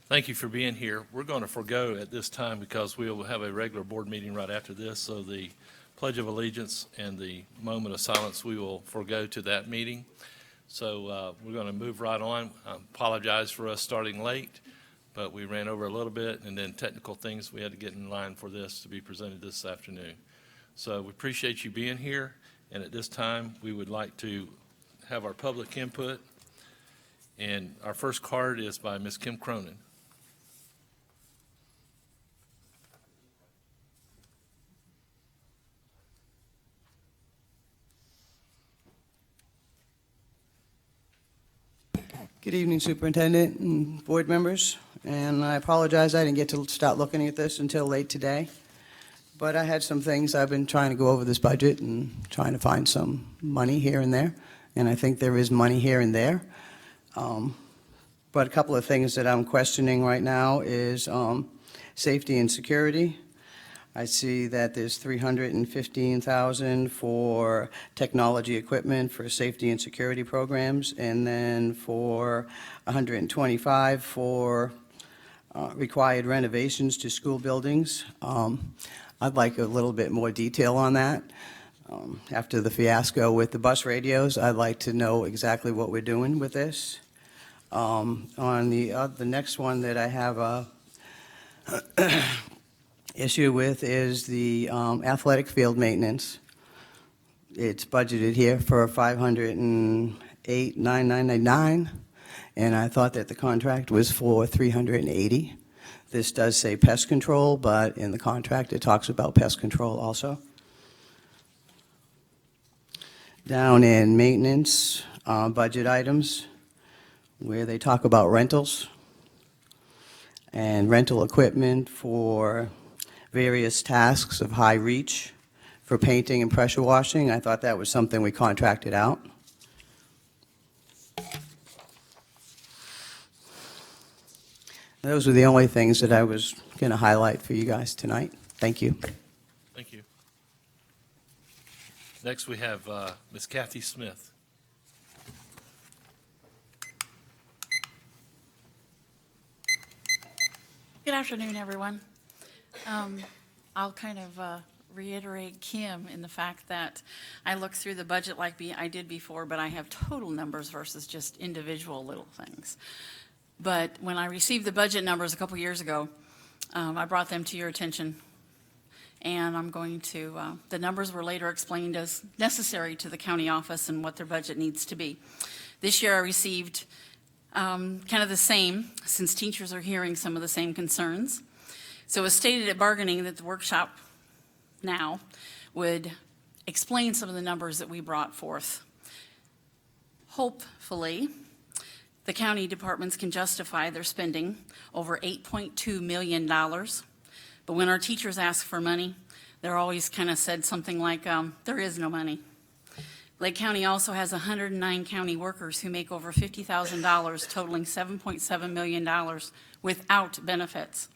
Thank you for being here. We're going to forego at this time because we will have a regular board meeting right after this. So the Pledge of Allegiance and the moment of silence, we will forego to that meeting. So we're going to move right on. I apologize for us starting late, but we ran over a little bit, and then technical things we had to get in line for this to be presented this afternoon. So we appreciate you being here, and at this time, we would like to have our public input. And our first card is by Ms. Kim Cronin. Good evening, Superintendent and board members. And I apologize, I didn't get to start looking at this until late today. But I had some things, I've been trying to go over this budget and trying to find some money here and there. And I think there is money here and there. But a couple of things that I'm questioning right now is safety and security. I see that there's $315,000 for technology equipment for safety and security programs, and then for $125 for required renovations to school buildings. I'd like a little bit more detail on that. After the fiasco with the bus radios, I'd like to know exactly what we're doing with this. On the next one that I have a issue with is the athletic field maintenance. It's budgeted here for $508,999, and I thought that the contract was for $380. This does say pest control, but in the contract it talks about pest control also. Down in maintenance budget items, where they talk about rentals and rental equipment for various tasks of high reach for painting and pressure washing. I thought that was something we contracted out. Those were the only things that I was going to highlight for you guys tonight. Thank you. Thank you. Next, we have Ms. Kathy Smith. Good afternoon, everyone. I'll kind of reiterate Kim in the fact that I look through the budget like I did before, but I have total numbers versus just individual little things. But when I received the budget numbers a couple years ago, I brought them to your attention, and I'm going to, the numbers were later explained as necessary to the county office and what their budget needs to be. This year I received kind of the same, since teachers are hearing some of the same concerns. So it was stated at bargaining that the workshop now would explain some of the numbers that we brought forth. Hopefully, the county departments can justify their spending over $8.2 million. But when our teachers ask for money, they're always kind of said something like, there is no money. Lake County also has 109 county workers who make over $50,000, totaling $7.7 million without benefits.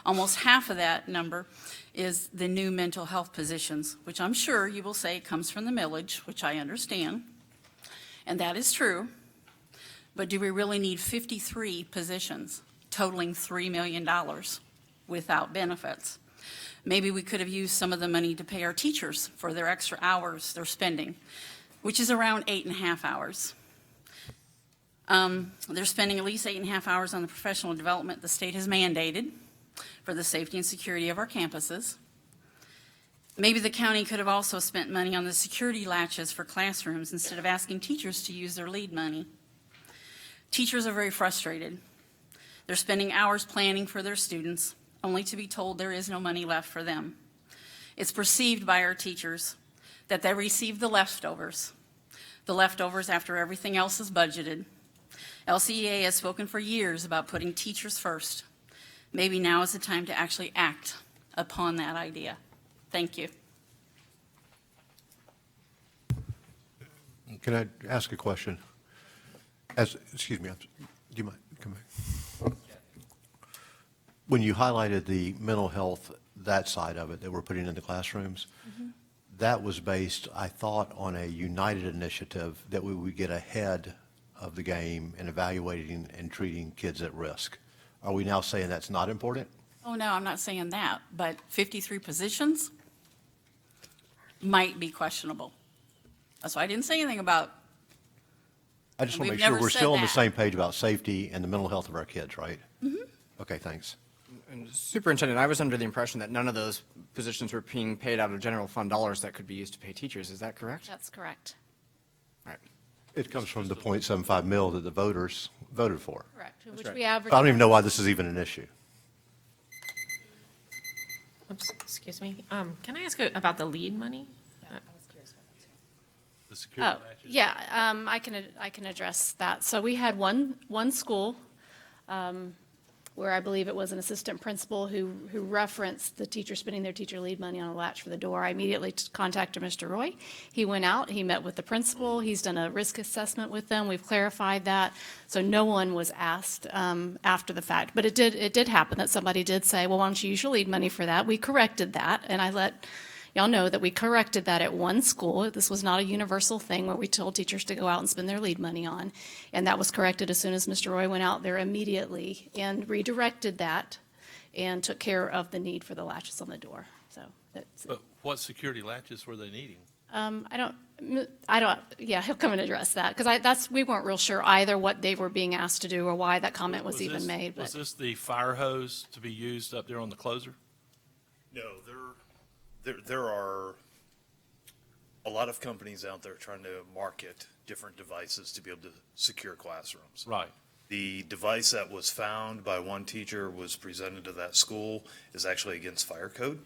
Almost half of that number is the new mental health positions, which I'm sure you will say comes from the millage, which I understand, and that is true. But do we really need 53 positions totaling $3 million without benefits? Maybe we could have used some of the money to pay our teachers for their extra hours they're spending, which is around 8.5 hours. They're spending at least 8.5 hours on the professional development the state has mandated for the safety and security of our campuses. Maybe the county could have also spent money on the security latches for classrooms instead of asking teachers to use their lead money. Teachers are very frustrated. They're spending hours planning for their students, only to be told there is no money left for them. It's perceived by our teachers that they receive the leftovers after everything else is budgeted. LCEA has spoken for years about putting teachers first. Maybe now is the time to actually act upon that idea. Thank you. Can I ask a question? Excuse me, do you mind? Come back. When you highlighted the mental health, that side of it that we're putting in the classrooms, that was based, I thought, on a united initiative that we would get ahead of the game in evaluating and treating kids at risk. Are we now saying that's not important? Oh, no, I'm not saying that, but 53 positions might be questionable. That's why I didn't say anything about, I just want to We've make sure never we're said still on the that. same page about safety and the mental health of our kids, right? Mm-hmm. Okay, thanks. And Superintendent, I was under the impression that none of those positions were being paid out of general fund dollars that could be used to pay teachers. Is that correct? That's correct. All right. It comes from the .75 mil that the voters voted for. Correct, which right. we I advertise. don't even know why this is even an issue. Oops, excuse me. Can I ask about the lead money? The security Oh, matches? yeah, I can address that. So we had one school where I believe it was an assistant principal who referenced the teacher spending their teacher lead money on a latch for the door. I immediately contacted Mr. Roy. He went out, he met with the principal, he's done a risk assessment with them, we've clarified that. So no one was asked after the fact. But it did happen that somebody did say, well, why don't you use your lead money for that? We corrected that, and I let y'all know that we corrected that at one school. This was not a universal thing where we told teachers to go out and spend their lead money on. And that was corrected as soon as Mr. Roy went out there immediately and redirected that and took care of the need for the latches on the door. So that's, But what security latches were they needing? yeah, he'll come and address that because we weren't real sure either what they were being asked to do or why that comment was even this- made. Was But this the fire hose to be used up there on the closer? No, there are a lot of companies out there trying to market different devices to be able to secure classrooms. Right. The device that was found by one teacher was presented to that school is actually against fire code.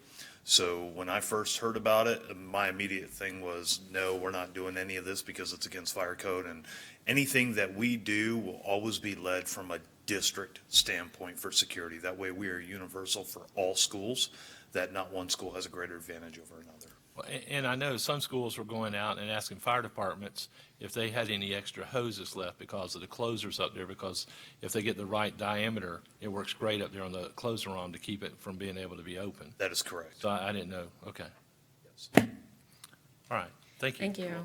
So when I first heard about it, my immediate thing was, no, we're not doing any of this because it's against fire code. And anything that we do will always be led from a district standpoint for security. That way we are universal for all schools, that not one school has a greater advantage over another. Well, and I know some schools were going out and asking fire departments if they had any extra hoses left because of the closers up there, because if they get the right diameter, it works great up there on the closer arm to keep it from being able to be open. That is correct. So I didn't know. Okay. Yes. All right. Thank you. Thank you.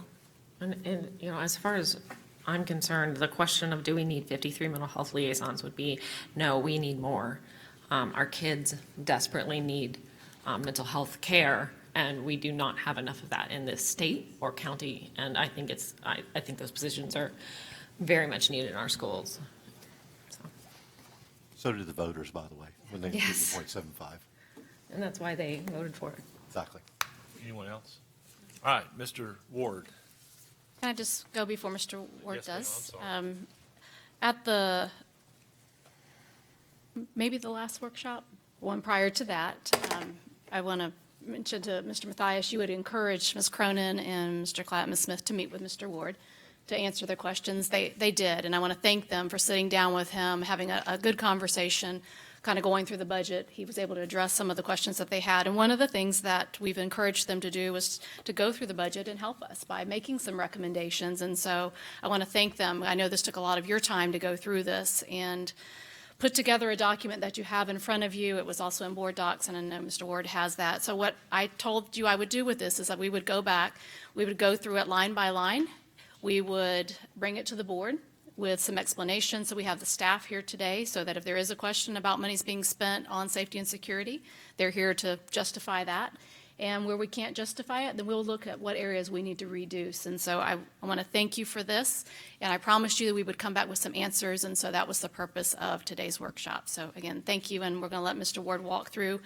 And, you know, as far as I'm concerned, the question of do we need 53 mental health liaisons would be, no, we need more. Our kids desperately need mental health care, and we do not have enough of that in this state or county. And I think I think those positions are very much needed in our schools. So did the voters, by the way, when they did the Yes. .75. And that's why they voted for it. Exactly. Anyone else? All right, Mr. Ward. can I just go before Mr. Ward Yes, ma'am, I'm does? sorry. At maybe the last workshop, one prior to that, I want to mention to Mr. Mathias, you would encourage Ms. Cronin and Mr. Ms. Smith to meet with Mr. Ward to answer their questions. They did, and I want to thank them for sitting down with him, having a good conversation, kind of going through the budget. He was able to address some of the questions that they had. And one of the things that we've encouraged them to do was to go through the budget and help us by making some recommendations. And so I want to thank them. I know this took a lot of your time to go through this and put together a document that you have in front of you. It was also in board docs, and I know Mr. Ward has that. So what I told you I would do with this is that we would go back, we would go through it line by line. We would bring it to the board with some explanation. So we have the staff here today so that if there is a question about monies being spent on safety and security, they're here to justify that. And where we can't justify it, then we'll look at what areas we need to reduce. And so I want to thank you for this. And I promised you that we would come back with some answers. And so that was the purpose of today's workshop. So again, thank you. And we're going to let Mr. Ward walk through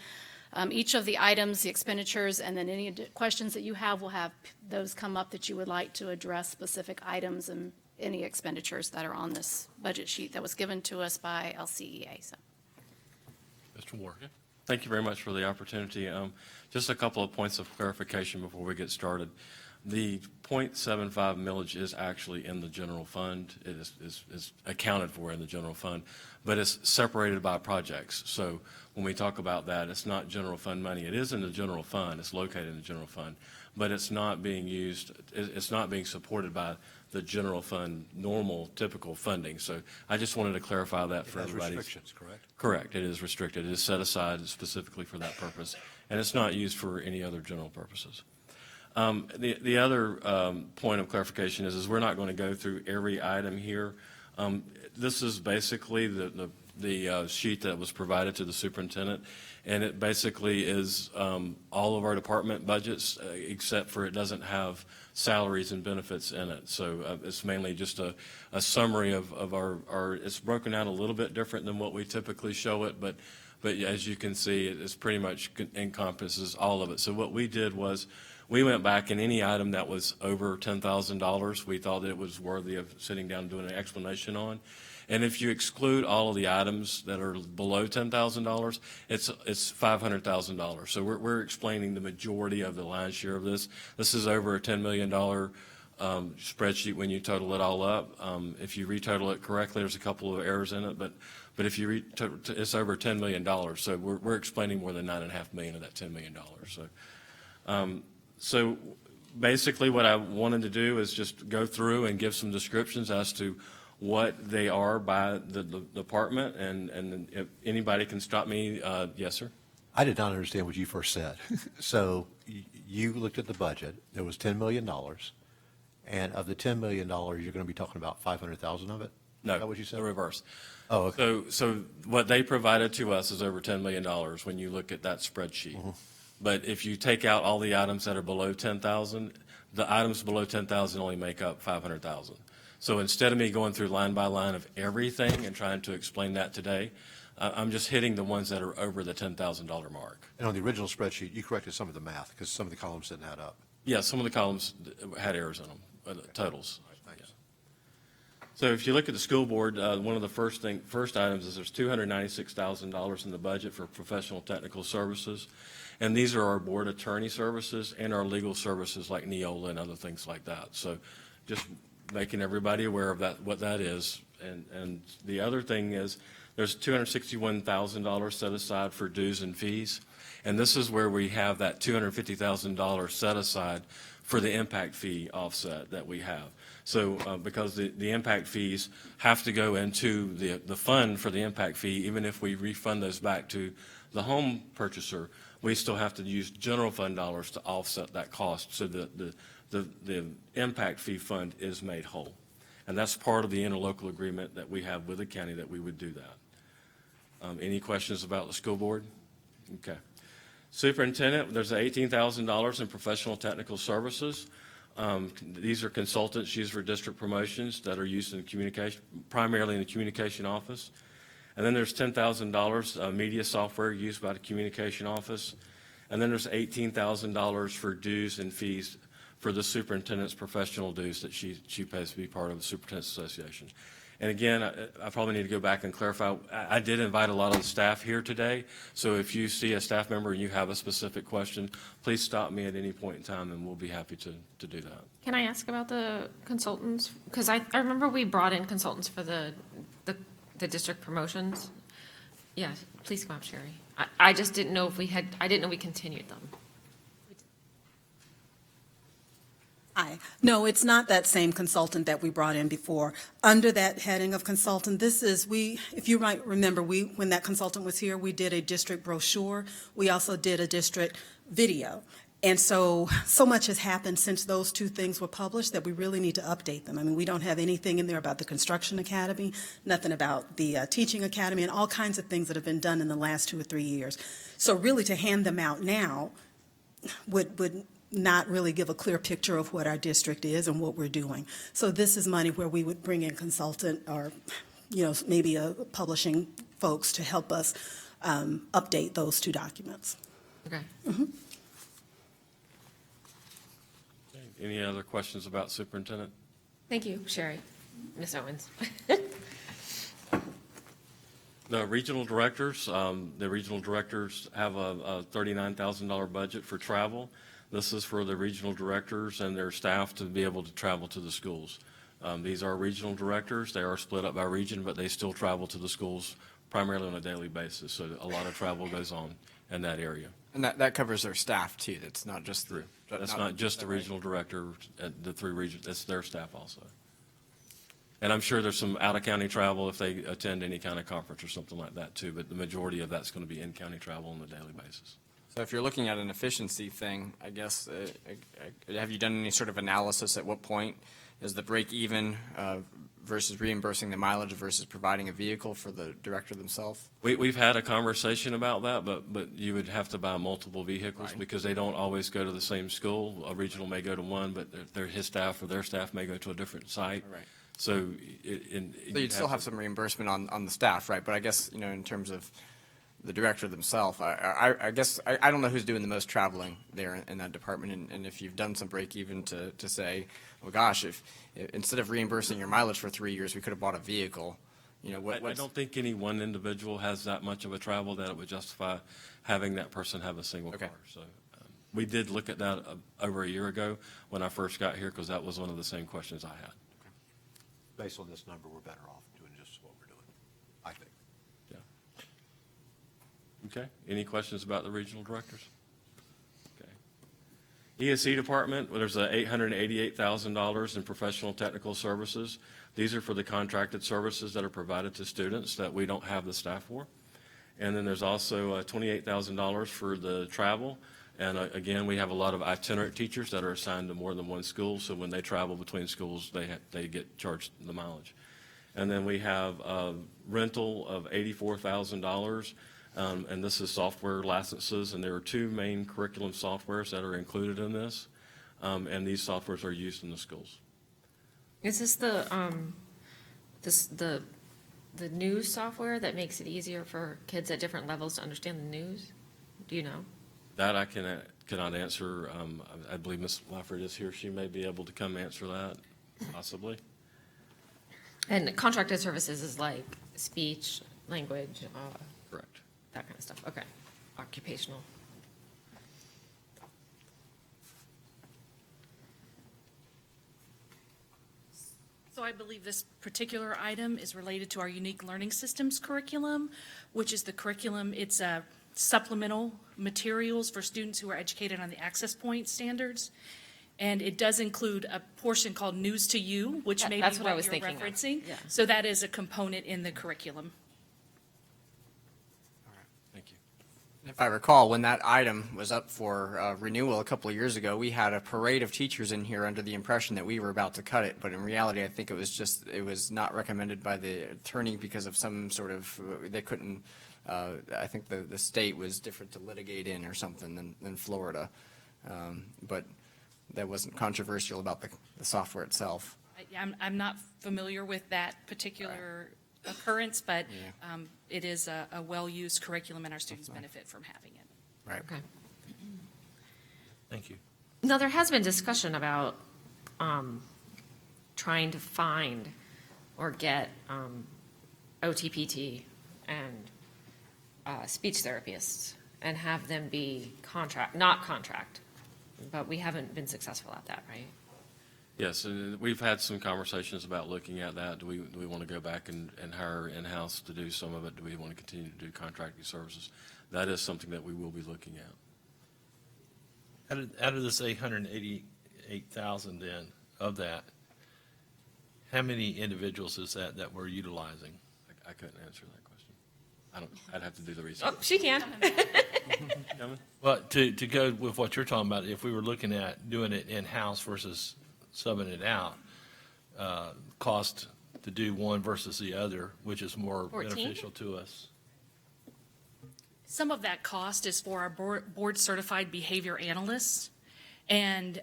each of the items, the expenditures, and then any questions that you have, we'll have those come up that you would like to address specific items and any expenditures that are on this budget sheet that was given to us by LCEA. So. Mr. Ward. Thank you very much for the opportunity. Just a couple of points of clarification before we get started. The .75 millage is actually in the general fund. It is accounted for in the general fund, but it's separated by projects. So when we talk about that, it's not general fund money. It is in the general fund. It's located in the general fund, but it's not being used, it's not being supported by the general fund normal, typical funding. So I just wanted to clarify that for everybody. Restrictions, correct? Correct. It is restricted. It is set aside specifically for that purpose, and it's not used for any other general purposes. The other point of clarification is we're not going to go through every item here. This is basically the the sheet that was provided to the superintendent, and it basically is all of our department budgets, except for it doesn't have salaries and benefits in it. So it's mainly just a summary of our, it's broken out a little bit different than what we typically show it, but as you can see, it's pretty much encompasses all of it. So what we did was, we went back, and any item that was over $10,000, we thought that it was worthy of sitting down and doing an explanation on. And if you exclude all of the items that are below $10,000, it's $500,000. So we're explaining the majority of the lion's share of this. This is over a $10 million spreadsheet when you total it all up. If you retotal it correctly, there's a couple of errors in it, but if you it's over $10 million. So we're explaining more than $9.5 million of that $10 million. So basically what I wanted to do is just go through and give some descriptions as to what they are by the department, and if anybody can stop me. Yes, sir? I did not understand what you first said. So you looked at the budget, there was $10 million, and of the $10 million, you're going to be talking about 500,000 of it? No, Is that what you said? the reverse. Oh, okay. So what they provided to us is over $10 million when you look at that spreadsheet. Mm-hmm. But if you take out all the items that are below 10,000, the items below 10,000 only make up 500,000. So instead of me going through line by line of everything and trying to explain that today, I'm just hitting the ones that are over the $10,000 mark. And on the original spreadsheet, you corrected some of the math because some of the columns didn't add up. Yeah, some of the columns had errors in them, totals. Thanks. So if you look at the school board, one of the first items is there's $296,000 in the budget for professional technical services. And these are our board attorney services and our legal services like Neola and other things like that. So just making everybody aware of that, what that is. And the other thing is there's $261,000 set aside for dues and fees. And this is where we have that $250,000 set aside for the impact fee offset that we have. So because the impact fees have to go into the fund for the impact fee, even if we refund those back to the home purchaser, we still have to use general fund dollars to offset that cost so that the impact fee fund is made whole. And that's part of the interlocal agreement that we have with the county that we would do that. Any questions about the school board? Okay. Superintendent, there's $18,000 in professional technical services. These are consultants used for district promotions that are used in communication, primarily in the communication office. And then there's $10,000 media software used by the communication office. And then there's $18,000 for dues and fees for the superintendent's professional dues that she pays to be part of the Superintendent's Association. And again, I probably need to go back and clarify. I did invite a lot of the staff here today. So if you see a staff member and you have a specific question, please stop me at any point in time and we'll be happy to do that. Can I ask about the consultants? Because I remember we brought in consultants for the district promotions. Yeah, please come up, Sherry. I just didn't know if I didn't know we continued them. Hi. No, it's not that same consultant that we brought in before. Under that heading of consultant, if you might remember, when that consultant was here, we did a district brochure. We also did a district video. And so much has happened since those two things were published that we really need to update them. I mean, we don't have anything in there about the construction academy, nothing about the teaching academy, and all kinds of things that have been done in the last 2 or 3 years. So really to hand them out now would not really give a clear picture of what our district is and what we're doing. So this is money where we would bring in consultant or, maybe publishing folks to help us update those two documents. Okay. Mm-hmm. Any other questions about superintendent? Thank you, Sherry. Ms. Owens. The regional directors have a $39,000 budget for travel. This is for the regional directors and their staff to be able to travel to the schools. These are regional directors. They are split up by region, but they still travel to the schools primarily on a daily basis. So a lot of travel goes on in that area. And that covers their staff too. That's not just the. That's not just the regional director at the 3 regions. It's their staff also. And I'm sure there's some out-of-county travel if they attend any kind of conference or something like that too, but the majority of that's going to be in-county travel on a daily basis. So if you're looking at an efficiency thing, I guess, have you done any sort of analysis at what point is the break even versus reimbursing the mileage versus providing a vehicle for the director themselves? We've had a conversation about that, but you would have to buy multiple vehicles Right. because they don't always go to the same school. A regional may go to one, but his staff or their staff may go to a different site. Right. So So you'd still have some reimbursement on the staff, right? But I guess, in terms of the director themselves, I guess, I don't know who's doing the most traveling there in that department, and if you've done some break even to say, well, gosh, if instead of reimbursing your mileage for 3 years, we could have bought a vehicle, I what's. don't think any one individual has that much of a travel that it would justify having that person have a single Okay. car. So we did look at that over a year ago when I first got here, because that was one of the same questions I had. Based on this number, we're better off doing just what we're doing, I think. Okay, any questions about the regional directors? Okay. ESE Department, well, there's $888,000 in professional technical services. These are for the contracted services that are provided to students that we don't have the staff for. And then there's also $28,000 for the travel. And again, we have a lot of itinerant teachers that are assigned to more than one school, so when they travel between schools, they get charged the mileage. And then we have rental of $84,000. And this is software licenses, and there are two main curriculum softwares that are included in this, and these softwares are used in the schools. Is this the news software that makes it easier for kids at different levels to understand the news? Do you know? That I cannot answer. I believe Ms. Lafford is here. She may be able to come answer that, possibly. And contracted services is like speech, language, Correct. that kind of stuff. Okay. Occupational. So I believe this particular item is related to our unique learning systems curriculum, which is the curriculum, it's supplemental materials for students who are educated on the access point standards. And it does include a portion called News to You, which may be That's what I what was you're thinking of. referencing. Yeah. So that is a component in the curriculum. Thank you. If I recall, when that item was up for renewal a couple of years ago, we had a parade of teachers in here under the impression that we were about to cut it. But in reality, I think it was not recommended by the attorney because of some sort of, they couldn't, I think the state was different to litigate in or something than Florida. But that wasn't controversial about the software itself. I'm not familiar with that particular occurrence, but it is a well-used curriculum, and our students benefit from having it. Right. Okay. Thank you. Now, there has been discussion about trying to find or get OTPT and speech therapists and have them be not contract, but we haven't been successful at that, right? Yes, and we've had some conversations about looking at that. Do we want to go back and hire in-house to do some of it? Do we want to continue to do contracting services? That is something that we will be looking at. Out of this 888,000 then, of that, how many individuals is that we're utilizing? I couldn't answer that question. I'd have to do the research. Oh, she can. Coming? Well, to go with what you're talking about, if we were looking at doing it in-house versus subbing it out, cost to do one versus the other, which is more 14? beneficial to us? Some of that cost is for our board-certified behavior analysts, and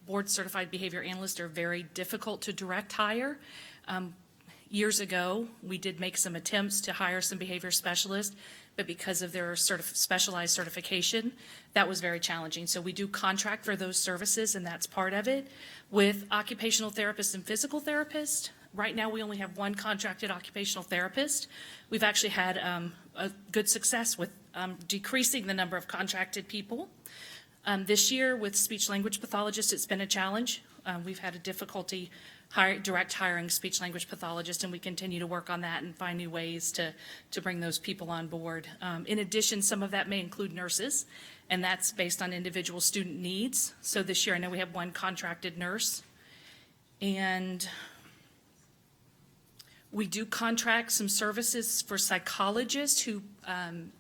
board-certified behavior analysts are very difficult to direct hire. Years ago, we did make some attempts to hire some behavior specialists, but because of their specialized certification, that was very challenging. So we do contract for those services, and that's part of it. With occupational therapists and physical therapists, right now, we only have one contracted occupational therapist. We've actually had a good success with decreasing the number of contracted people. This year, with speech-language pathologists, it's been a challenge. We've had a difficulty direct hiring speech-language pathologists, and we continue to work on that and find new ways to bring those people on board. In addition, some of that may include nurses, and that's based on individual student needs. So this year, I know we have one contracted nurse. And we do contract some services for psychologists who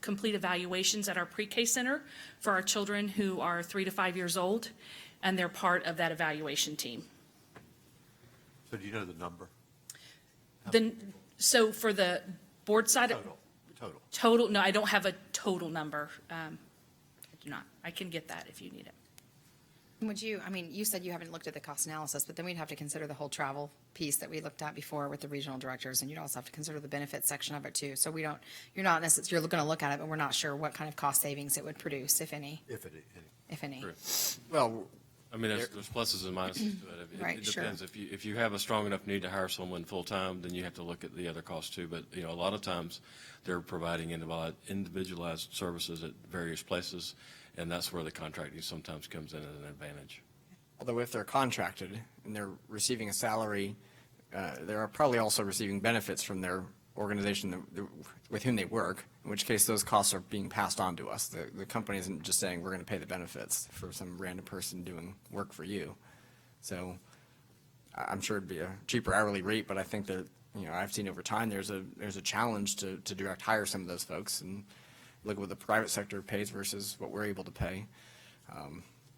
complete evaluations at our pre-K center for our children who are 3 to 5 years old, and they're part of that evaluation team. So do you know the number? So for the board side, Total. no, I don't have a total number. I do not. I can get that if you need it. Would you, I mean, you said you haven't looked at the cost analysis, but then we'd have to consider the whole travel piece that we looked at before with the regional directors, and you'd also have to consider the benefits section of it too. So you're not necessarily, you're going to look at it, but we're not sure what kind of cost savings it would produce, if any. If any. Well, I mean, there's pluses and minuses to it. Right, It sure. depends. If you have a strong enough need to hire someone full-time, then you have to look at the other costs too. But, a lot of times, they're providing individualized services at various places, and that's where the contracting sometimes comes in as an advantage. although if they're contracted and they're receiving a salary, they're probably also receiving benefits from their organization with whom they work, in which case those costs are being passed on to us. The company isn't just saying, we're going to pay the benefits for some random person doing work for you. So I'm sure it'd be a cheaper hourly rate, but I think that, I've seen over time, there's a challenge to direct hire some of those folks and look at what the private sector pays versus what we're able to pay.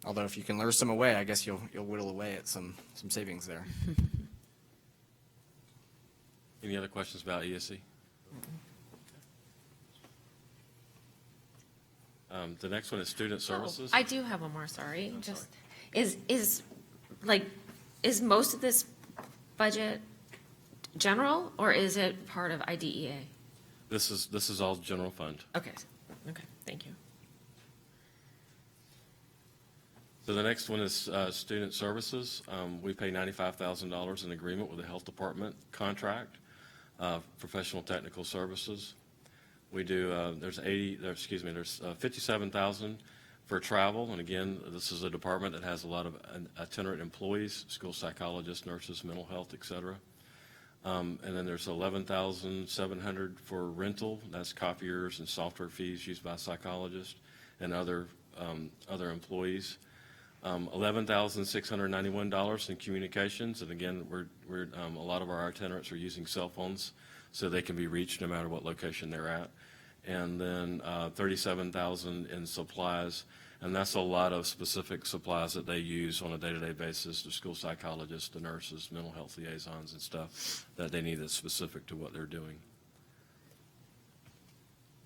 Although if you can lure some away, I guess you'll whittle away at some savings there. Any other questions about ESE? The next one is student services. I do have one more, sorry. Just, is most of this budget general, or is it part of IDEA? This is all general fund. Okay, thank you. So the next one is student services. We pay $95,000 in agreement with the health department contract, professional technical services. We do, there's 57,000 for travel. And again, this is a department that has a lot of itinerant employees, school psychologists, nurses, mental health, et cetera. And then there's 11,700 for rental. That's copiers and software fees used by psychologists and other employees. $11,691 in communications. And again, a lot of our itinerants are using cell phones, so they can be reached no matter what location they're at. And then $37,000 in supplies, and that's a lot of specific supplies that they use on a day-to-day basis, the school psychologists, the nurses, mental health liaisons and stuff that they need that's specific to what they're doing.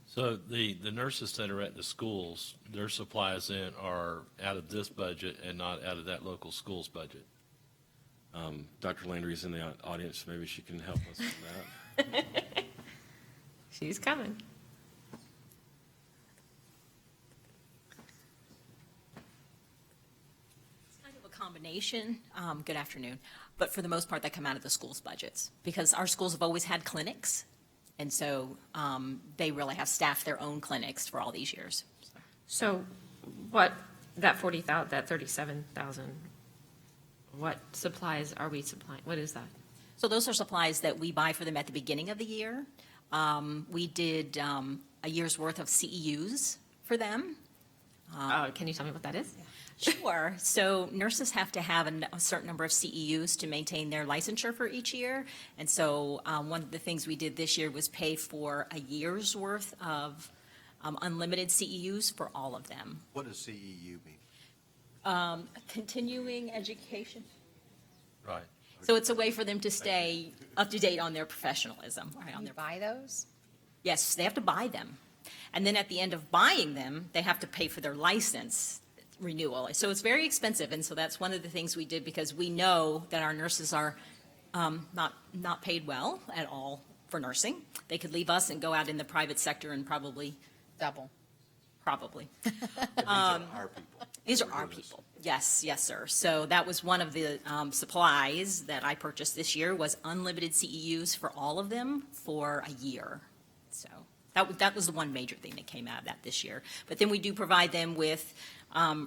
So the nurses that are at the schools, their supplies then are out of this budget and not out of that local school's budget? Dr. Landry's in the audience, maybe she can help us with that. She's coming. Kind of a combination. Good afternoon. But for the most part, they come out of the schools' budgets because our schools have always had clinics. And so they really have staffed their own clinics for all these years. So what, that 40,000, that 37,000, what supplies are we supplying? What is that? So those are supplies that we buy for them at the beginning of the year. We did a year's worth of CEUs for them. Can you tell me what that is? Sure. So nurses have to have a certain number of CEUs to maintain their licensure for each year. And so one of the things we did this year was pay for a year's worth of unlimited CEUs for all of them. What does CEU mean? Continuing education. Right. So it's a way for them to stay up to date on their professionalism. Right, on their Buy those? Yes, they have to buy them. And then at the end of buying them, they have to pay for their license renewal. So it's very expensive. And so that's one of the things we did because we know that our nurses are not paid well at all for nursing. They could leave us and go out in the private sector and probably. Double. Probably. These are our people. These are our people. Yes, yes, sir. So that was one of the supplies that I purchased this year was unlimited CEUs for all of them for a year. So that was the one major thing that came out of that this year. But then we do provide them with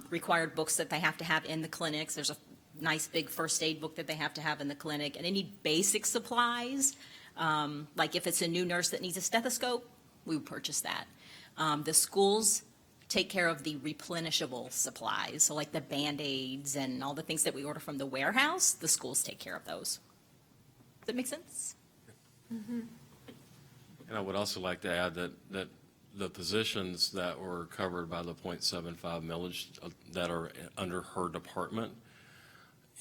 required books that they have to have in the clinics. There's a nice big first aid book that they have to have in the clinic. And any basic supplies, like if it's a new nurse that needs a stethoscope, we would purchase that. The schools take care of the replenishable supplies, so like the Band-Aids and all the things that we order from the warehouse, the schools take care of those. Does that make sense? Mm-hmm. And I would also like to add that the positions that were covered by the .75 millage that are under her department,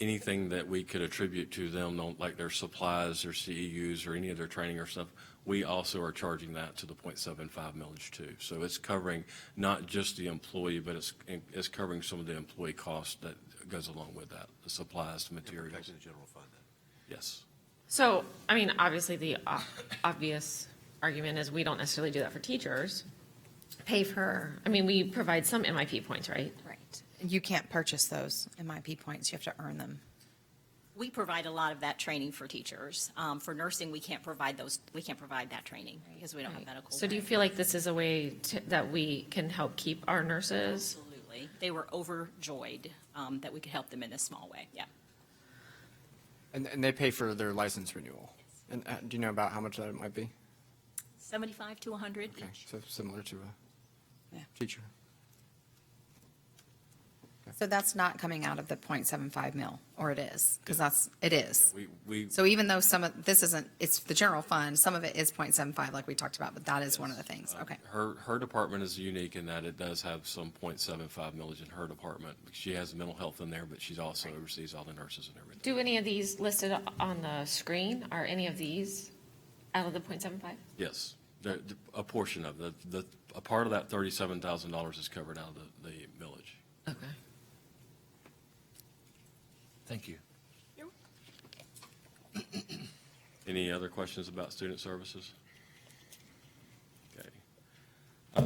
anything that we could attribute to them, like their supplies, their CEUs, or any of their training or stuff, we also are charging that to the 0.75 millage too. So it's covering not just the employee, but it's covering some of the employee cost that goes along with that, the supplies, the materials. Protecting the general fund then. Yes. So, I mean, obviously, the obvious argument is we don't necessarily do that for teachers. We provide some MIP points, right? Right. You can't purchase those MIP points. You have to earn them. We provide a lot of that training for teachers. For nursing, we can't provide that training because we don't have Right. medical. So do you feel like this is a way that we can help keep our nurses? Absolutely. They were overjoyed that we could help them in this small way, yeah. And they pay for their license renewal. And do you know about how much that might be? 75 to 100 Okay, each. so similar to Yeah. a teacher. So that's not coming out of the 0.75 mil, or it is? Because it is. We So even though some of, this isn't, it's the general fund, some of it is 0.75 like we talked about, but that is one of the things. Okay. Her department is unique in that it does have some 0.75 millage in her department. She has mental health in there, but she also oversees all the nurses and everything. Do any of these listed on the screen, are any of these out of the 0.75? Yes, a portion of a part of that $37,000 is covered out of the millage. Okay. Thank you. Any other questions about student services? Okay.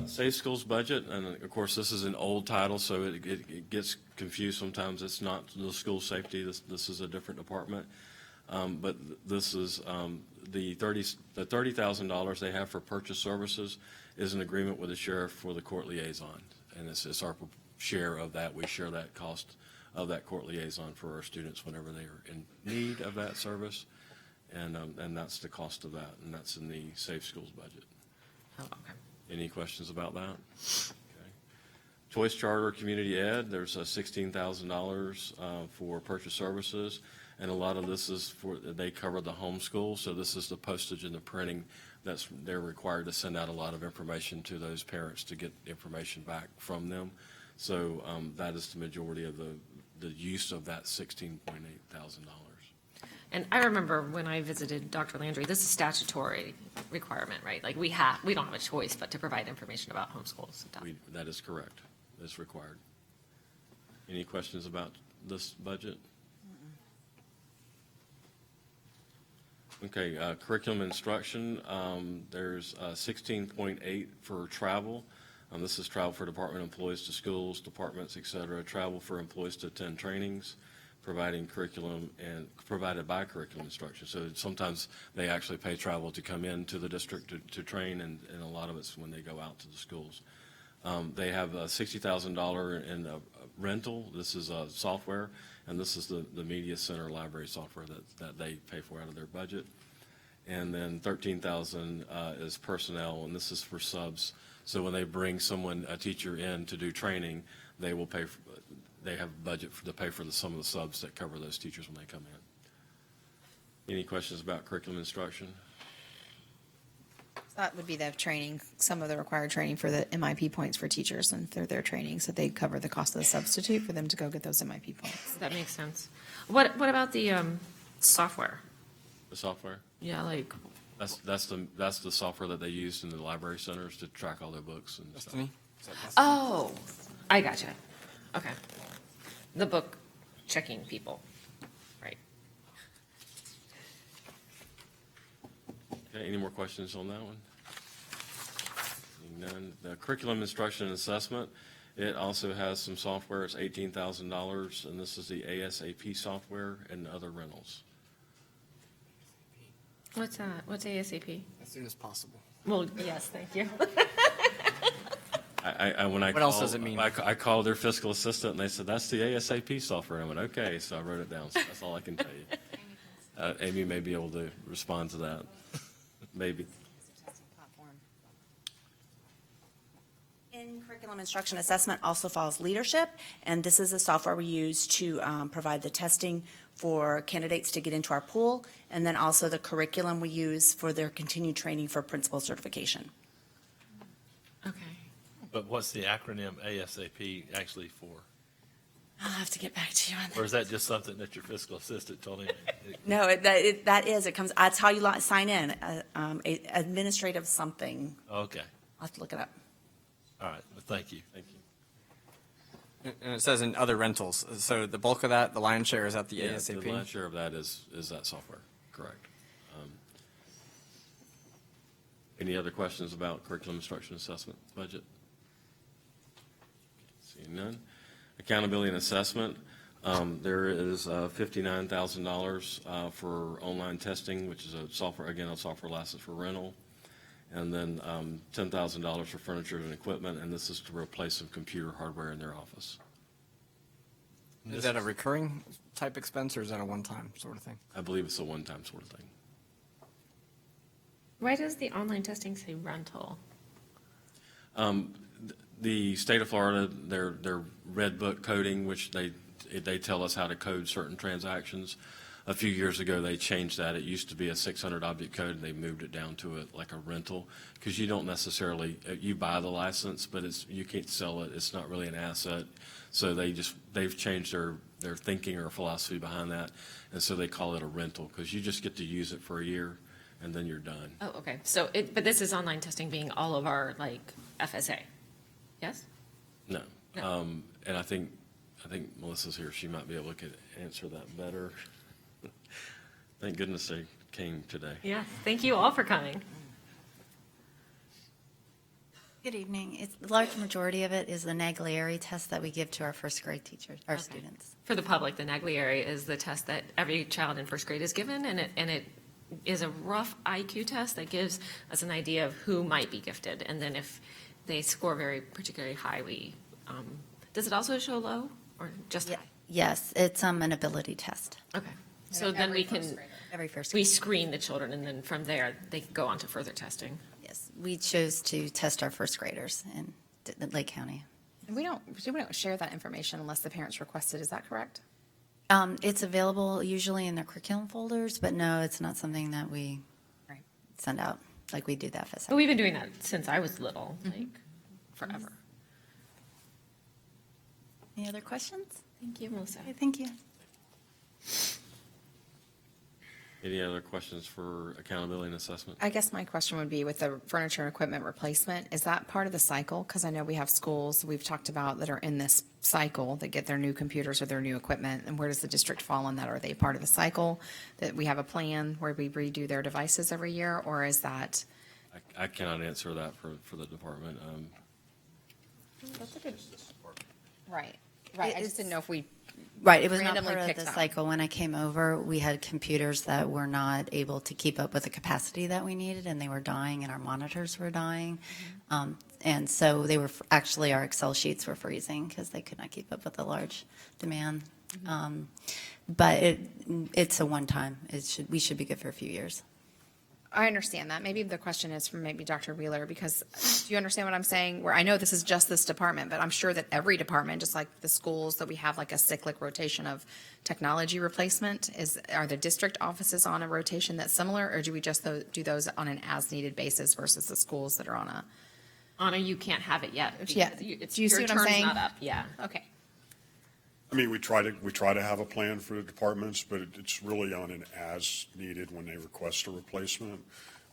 Safe Schools budget, and of course, this is an old title, so it gets confused sometimes. It's not the school safety, this is a different department. But this is the $30,000 they have for purchase services is an agreement with the sheriff for the court liaison. And it's our share of that. We share that cost of that court liaison for our students whenever they are in need of that service. And that's the cost of that, and that's in the Safe Schools budget. Oh, okay. Any questions about that? Okay. Choice Charter Community Ed, there's $16,000 for purchase services, and a lot of this is they cover the homeschool, so this is the postage and the printing they're required to send out a lot of information to those parents to get information back from them. So that is the majority of the use of that $16,800. And I remember when I visited Dr. Landry, this is statutory requirement, right? Like we don't have a choice but to provide information about homeschools. That is correct. That's required. Any questions about this budget? Okay, curriculum instruction, there's 16.8 for travel. This is travel for department employees to schools, departments, et cetera. Travel for employees to attend trainings, providing curriculum and provided by curriculum instruction. So sometimes they actually pay travel to come into the district to train, and a lot of it's when they go out to the schools. They have a $60,000 in rental. This is software, and this is the media center library software that they pay for out of their budget. And then $13,000 is personnel, and this is for subs. So when they bring a teacher in to do training, they will pay. They have budget to pay for some of the subs that cover those teachers when they come in. Any questions about curriculum instruction? That would be the training, some of the required training for the MIP points for teachers and through their training, so they cover the cost of the substitute for them to go get those MIP points. That makes sense. What about the software? The software? Yeah, like, That's the software that they use in the library centers to track all their books and stuff. Destiny? oh, I gotcha. Okay. The book checking people, right? Okay, any more questions on that one? None. The curriculum instruction and assessment, it also has some software. It's $18,000, and this is the ASAP software and other rentals. What's that? What's ASAP? As soon as possible. Well, yes, thank you. What else does it mean? I called their fiscal assistant, and they said, that's the ASAP software. I went, okay, so I wrote it down. So that's all I can tell you. Amy may be able to respond to that, maybe. In curriculum instruction assessment also falls leadership, and this is the software we use to provide the testing for candidates to get into our pool, and then also the curriculum we use for their continued training for principal certification. Okay. But what's the acronym ASAP actually for? have to get back to you on that. Or is that just something that your fiscal assistant told him? No, it comes, that's how you sign in, administrative something. Okay, I'll have to look it up. all right, well, thank you. Thank you. And it says in other rentals, so the bulk of that, the lion's share is at the Yeah, ASAP? the lion's share of that is that software, correct. Any other questions about curriculum instruction assessment budget? Seeing none. Accountability and assessment, there is $59,000 for online testing, which is a software license for rental. And then $10,000 for furniture and equipment, and this is to replace some computer hardware in their office. Is that a recurring type expense, or is that a one-time sort of thing? I believe it's a one-time sort of thing. Why does the online testing say rental? The state of Florida, their Red Book coding, which they tell us how to code certain transactions. A few years ago, they changed that. It used to be a 600 object code, and they moved it down to like a rental, because you don't necessarily, you buy the license, but you can't sell it. It's not really an asset. So they've changed their thinking or philosophy behind that, and so they call it a rental, because you just get to use it for a year, and then you're done. Oh, okay. So but this is online testing being all of our FSA, yes? No. No. And I think Melissa's here. She might be able to answer that better. Thank goodness they came today. Yeah, thank you all for coming. Good evening. The large majority of it is the Naglieri test that we give to our first grade teachers, our Okay. students. For the public, the Naglieri is the test that every child in first grade is given, and it is a rough IQ test that gives us an idea of who might be gifted. And then if they score very particularly high, does it also show low or just high? Yes, it's an ability test. Okay. So then we can, Every first we grade. screen the children, and then from there, they can go on to further testing. Yes, we chose to test our first graders in Lake County. And we don't share that information unless the parents request it, is that correct? It's available usually in their curriculum folders, but no, it's not something that we Right. send out like we do the FSA. But we've been doing that since I was little, forever. Any other questions? Thank you, Melissa. Okay, thank you. Any other questions for accountability and assessment? I guess my question would be with the furniture and equipment replacement, is that part of the cycle? Because I know we have schools we've talked about that are in this cycle that get their new computers or their new equipment. And where does the district fall in that? Are they part of the cycle that we have a plan where we redo their devices every year? Or is that? I cannot answer that for the department. That's a good. Right. I just didn't know if we. Right, it was not randomly part of picked the that. cycle. When I came over, we had computers that were not able to keep up with the capacity that we needed, and they were dying, and our monitors were dying. And so they were, actually, our Excel sheets were freezing because they could not keep up with the large demand. But it's a one-time. We should be good for a few years. I understand that. Maybe the question is from maybe Dr. Wheeler, because do you understand what I'm saying? Where I know this is just this department, but I'm sure that every department, just like the schools, that we have like a cyclic rotation of technology replacement. Are the district offices on a rotation that's similar, or do we just do those on an as-needed basis versus the schools that are on a? Anna, you can't have it yet. Yeah. It's Do you see your what I'm turn's saying? not up. Yeah. Okay. I mean, we try to have a plan for the departments, but it's really on an as needed when they request a replacement.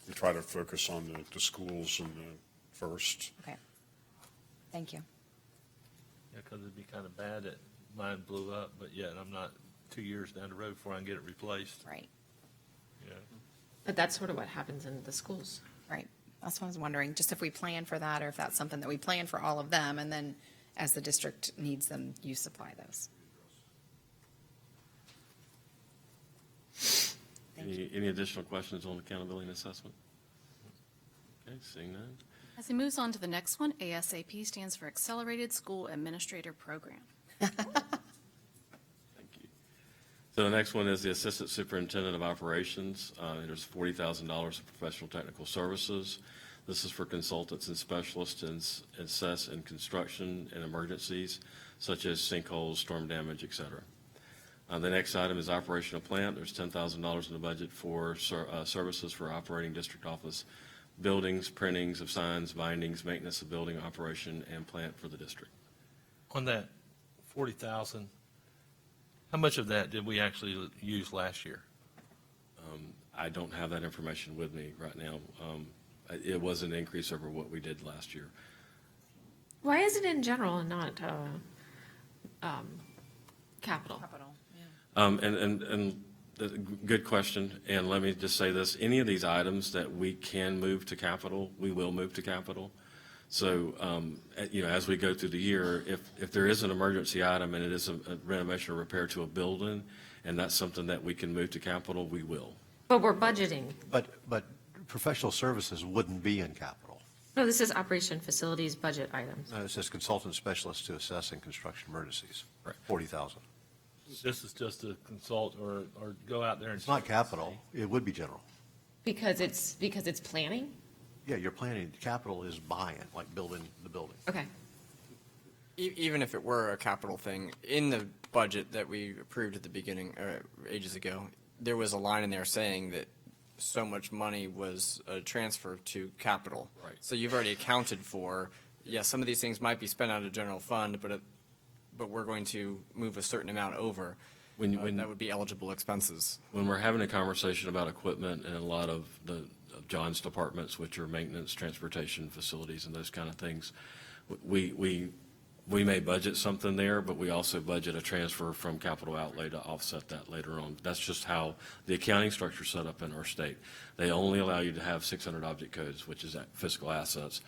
We try to focus on the schools and the first. Okay. Thank you. Yeah, because it'd be kind of bad that mine blew up, but yet I'm not 2 years down the road before I can get it replaced. Right. Yeah. But that's sort of what happens in the schools. Right. That's what I was wondering, just if we plan for that, or if that's something that we plan for all of them, and then as the district needs them, you supply those. Any additional questions on accountability and assessment? Okay, seeing none. As he moves on to the next one, ASAP stands for Accelerated School Administrator Program. Thank you. So the next one is the Assistant Superintendent of Operations. There's $40,000 of professional technical services. This is for consultants and specialists to assess in construction and emergencies, such as sinkholes, storm damage, et cetera. The next item is operational plant. There's $10,000 in the budget for services for operating district office buildings, printings of signs, bindings, maintenance of building operation, and plant for the district. On that 40,000, How much of that did we actually use last year? I don't have that information with me right now. It was an increase over what we did last year. Why is it in general and not capital? And good question, and let me just say this, any of these items that we can move to capital, we will move to capital. So, as we go through the year, if there is an emergency item and it is a renovation or repair to a building, and that's something that we can move to capital, we will. But we're budgeting. But professional services wouldn't be in capital. No, this is operation facilities budget items. It says consultant specialist to assess and construction emergencies, Right. 40,000. This is just to consult or go out there and. It's not capital, it would be general. Because it's planning? Yeah, you're planning, capital is buying, like building the building. Okay. Even if it were a capital thing, in the budget that we approved at the beginning, ages ago, there was a line in there saying that so much money was a transfer to capital. Right. So you've already accounted for, yes, some of these things might be spent out of general fund, but we're going to move a certain amount over. When That would be eligible expenses. When we're having a conversation about equipment and a lot of John's departments, which are maintenance, transportation, facilities, and those kind of things, we may budget something there, but we also budget a transfer from capital outlay to offset that later on. That's just how the accounting structure is set up in our state. They only allow you to have 600 object codes, which is fiscal assets,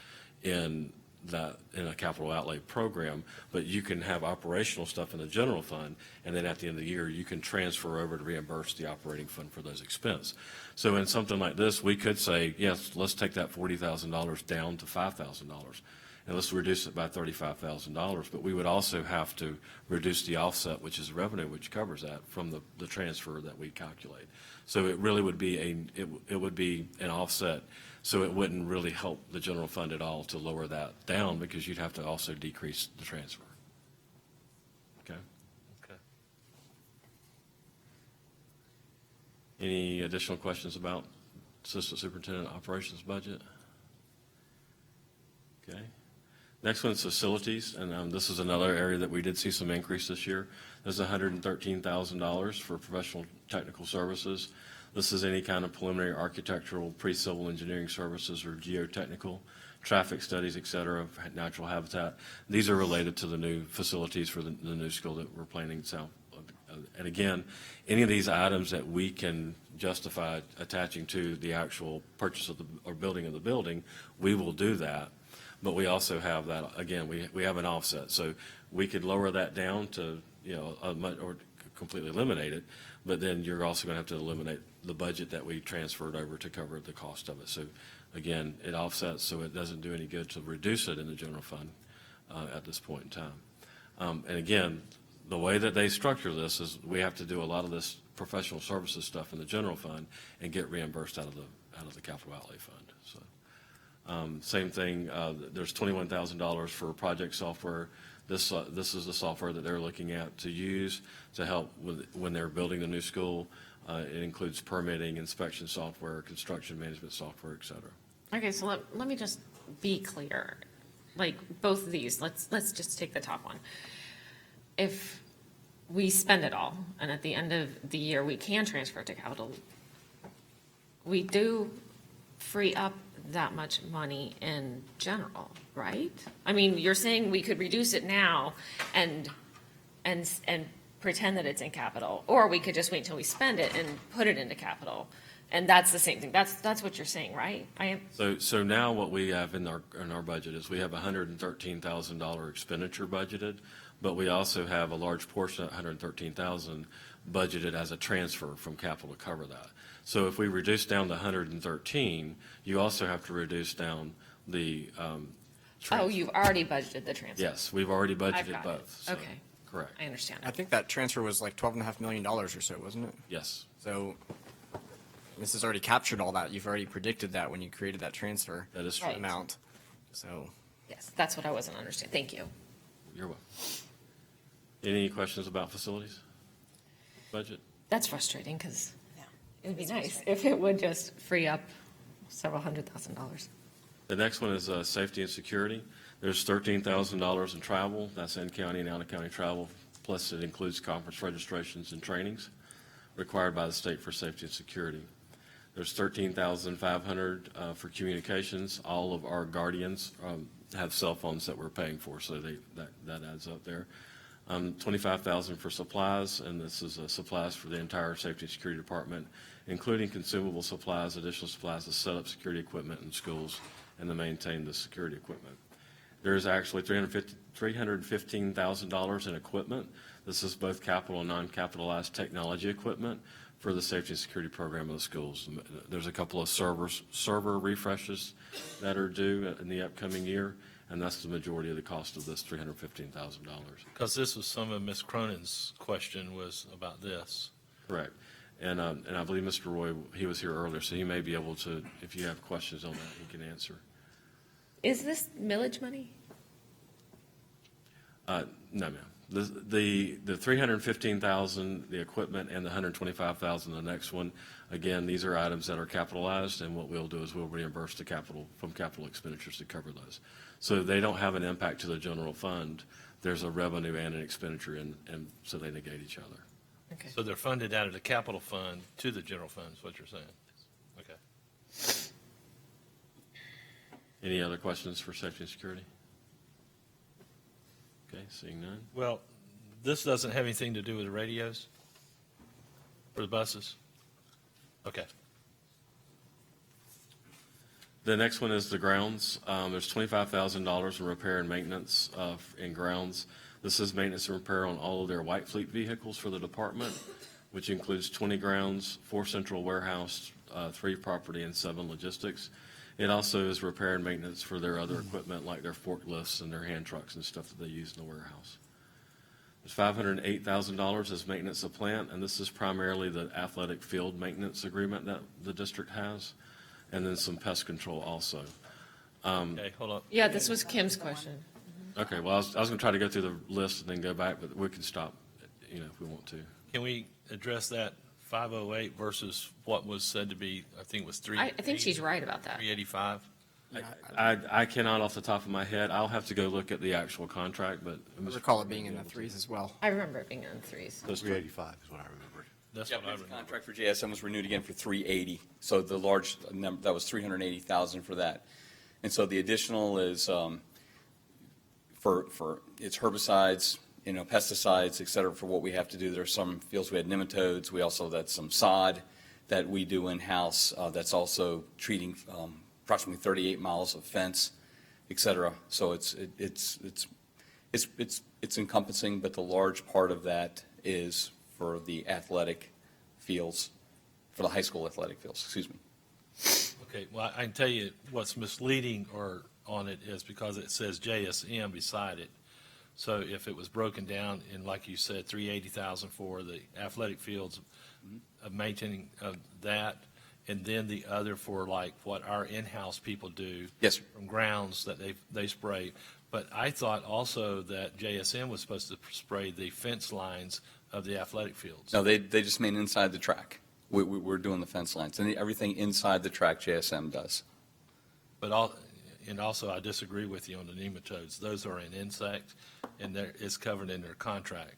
in a capital outlay program, but you can have operational stuff in the general fund, and then at the end of the year, you can transfer over to reimburse the operating fund for those expenses. So in something like this, we could say, yes, let's take that $40,000 down to $5,000. And let's reduce it by $35,000, but we would also have to reduce the offset, which is revenue, which covers that from the transfer that we calculate. So it really would be it would be an offset, so it wouldn't really help the general fund at all to lower that down, because you'd have to also decrease the transfer. Okay? Okay. Any additional questions about Assistant Superintendent Operations budget? Okay. Next one is facilities, and this is another area that we did see some increase this year. There's $113,000 for professional technical services. This is any kind of preliminary architectural, pre-civil engineering services or geotechnical, traffic studies, et cetera, natural habitat. These are related to the new facilities for the new school that we're planning. So, and again, any of these items that we can justify attaching to the actual purchase of or building of the building, we will do that. But we also have that, again, we have an offset. So we could lower that down to, or completely eliminate it, but then you're also going to have to eliminate the budget that we transferred over to cover the cost of it. So again, it offsets, so it doesn't do any good to reduce it in the general fund at this point in time. And again, the way that they structure this is we have to do a lot of this professional services stuff in the general fund and get reimbursed out of the capital outlay fund. So. Same thing, there's $21,000 for project software. This is the software that they're looking at to use to help when they're building the new school. It includes permitting, inspection software, construction management software, et cetera. Okay, so let me just be clear. Like both of these, let's just take the top one. If we spend it all, and at the end of the year, we can transfer it to capital, we do free up that much money in general, right? I mean, you're saying we could reduce it now and pretend that it's in capital, or we could just wait until we spend it and put it into capital. And that's the same thing. That's what you're saying, right? So now what we have in our budget is we have $113,000 expenditure budgeted, but we also have a large portion of $113,000 budgeted as a transfer from capital to cover that. So if we reduce down to 113, you also have to reduce down the Oh, you've already budgeted the transfer? Yes, we've already I've budgeted got both. it. So, Okay. correct. I understand. I think that transfer was like $12.5 million or so, wasn't it? Yes. So this has already captured all that. You've already predicted that when you created that transfer. That is true. Right. Amount. So. Yes, that's what I wasn't understanding. Thank you. You're welcome. Any questions about facilities budget? That's frustrating because it would be nice if it would just free up several $100,000. The next one is safety and security. There's $13,000 in travel. That's in-county and out-of-county travel plus it includes conference registrations and trainings required by the state for safety and security. There's 13,500 for communications. All of our guardians have cell phones that we're paying for, so that adds up there. 25,000 for supplies, and this is supplies for the entire safety and security department, including consumable supplies, additional supplies to set up security equipment in schools and to maintain the security equipment. There's actually $315,000 in equipment. This is both capital and non-capitalized technology equipment for the safety and security program of the schools. There's a couple of server refreshes that are due in the upcoming year, and that's the majority of the cost of this $315,000. Because this was some of Ms. Cronin's question was about this. Correct. And I believe Mr. Roy, he was here earlier, so he may be able to, if you have questions on that, he can answer. Is this millage money? No, ma'am. The $315,000, the equipment, and the $125,000, the next one, again, these are items that are capitalized, and what we'll do is we'll reimburse the capital from capital expenditures to cover those. So they don't have an impact to the general fund. There's a revenue and an expenditure, and so they negate each other. Okay. So they're funded out of the capital fund to the general fund, is what you're saying? Okay. Any other questions for safety and security? Okay, seeing none. Well, this doesn't have anything to do with the radios for the buses? Okay. The next one is the grounds. There's $25,000 in repair and maintenance in grounds. This is maintenance and repair on all of their white fleet vehicles for the department, which includes 20 grounds, 4 central warehouse, 3 property, and 7 logistics. It also is repair and maintenance for their other equipment, like their forklifts and their hand trucks and stuff that they use in the warehouse. There's $508,000 as maintenance of plant, and this is primarily the athletic field maintenance agreement that the district has, and then some pest control also. Okay, hold on. Yeah, this was Kim's question. Okay, well, I was going to try to go through the list and then go back, but we can stop, if we want to. Can we address that 508 versus what was said to be, I think it was I think she's right about that. 385? I cannot off the top of my head. I'll have to go look at the actual contract, but. I recall it being in the 3s as well. I remember it being in the 3s. Those 385 is what I remembered. That's Yeah, what I but the remember. contract for JSM was renewed again for 380. So the large number, that was 380,000 for that. And so the additional is for its herbicides, pesticides, et cetera, for what we have to do. There's some fields we had nematodes. We also, that's some sod that we do in-house. That's also treating approximately 38 miles of fence, et cetera. So it's encompassing, but the large part of that is for the athletic fields, for the high school athletic fields, excuse me. Okay, well, I can tell you what's misleading on it is because it says JSM beside it. So if it was broken down in, like you said, 380,000 for the athletic fields of maintaining that, and then the other for like what our in-house people do. Yes, sir. From grounds that they spray. But I thought also that JSM was supposed to spray the fence lines of the athletic fields. No, they just mean inside the track. We're doing the fence lines, and everything inside the track JSM does. But also I disagree with you on the nematodes. Those are an insect, and it's covered in their contract.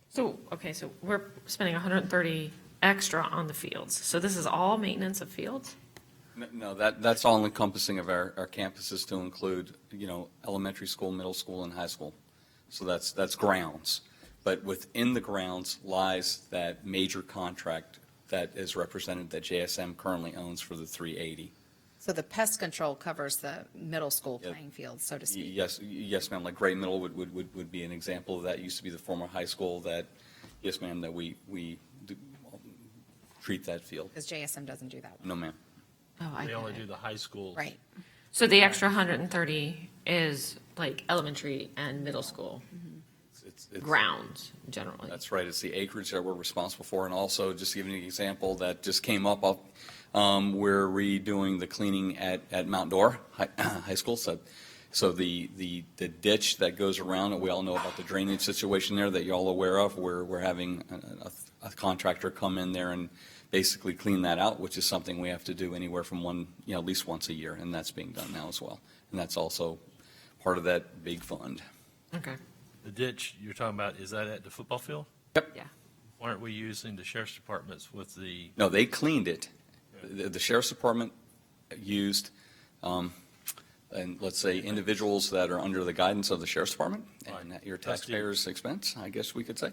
So, okay, so we're spending 130 extra on the fields. So this is all maintenance of fields? No, that's all encompassing of our campuses to include, elementary school, middle school, and high school. So that's grounds. But within the grounds lies that major contract that is represented that JSM currently owns for the 380. So the pest control covers the middle school playing fields, so to speak. Yes, ma'am. Like Gray Middle would be an example of that. Used to be the former high school that, yes, ma'am, that we do treat that field. Because JSM doesn't do that one. No, ma'am. Oh, I They get only it. do the high schools. Right. So the extra 130 is like elementary and middle school It's grounds generally? That's right. It's the acreage that we're responsible for. And also, just to give you an example that just came up, we're redoing the cleaning at Mount Dora High School. So the ditch that goes around it, we all know about the drainage situation there that you're all aware of. We're having a contractor come in there and basically clean that out, which is something we have to do anywhere from at least once a year, and that's being done now as well. And that's also part of that big fund. Okay. The ditch you're talking about, is that at the football field? Yep. Yeah. Why aren't we using the sheriff's departments with the, No, they cleaned it. The sheriff's department used, and let's say individuals that are under the guidance of the sheriff's department and at your Trustee. taxpayers' expense, I guess we could say.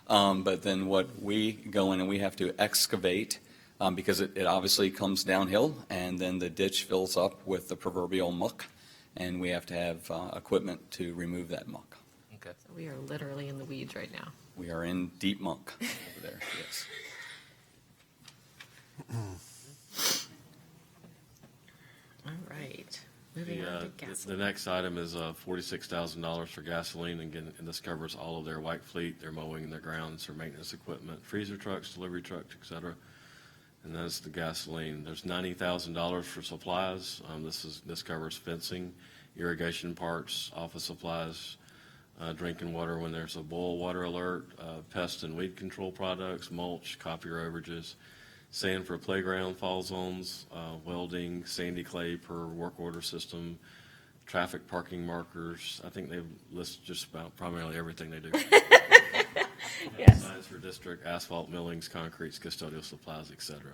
But then what we go in and we have to excavate, because it obviously comes downhill, and then the ditch fills up with the proverbial muck, and we have to have equipment to remove that muck. okay. So we are literally in the weeds right now. We are in deep muck over there, yes. All right. Moving on to The gasoline. next item is $46,000 for gasoline, and again, and this covers all of their white fleet, their mowing, their grounds, their maintenance equipment, freezer trucks, delivery trucks, et cetera. And that's the gasoline. There's $90,000 for supplies. This covers fencing, irrigation parts, office supplies, drinking water when there's a boil water alert, pest and weed control products, mulch, copier overages, sand for playground fall zones, welding, sandy clay per work order system, traffic parking markers. I think they've listed just about primarily everything they do. Yes. Signs for district, asphalt millings, concretes, custodial supplies, et cetera.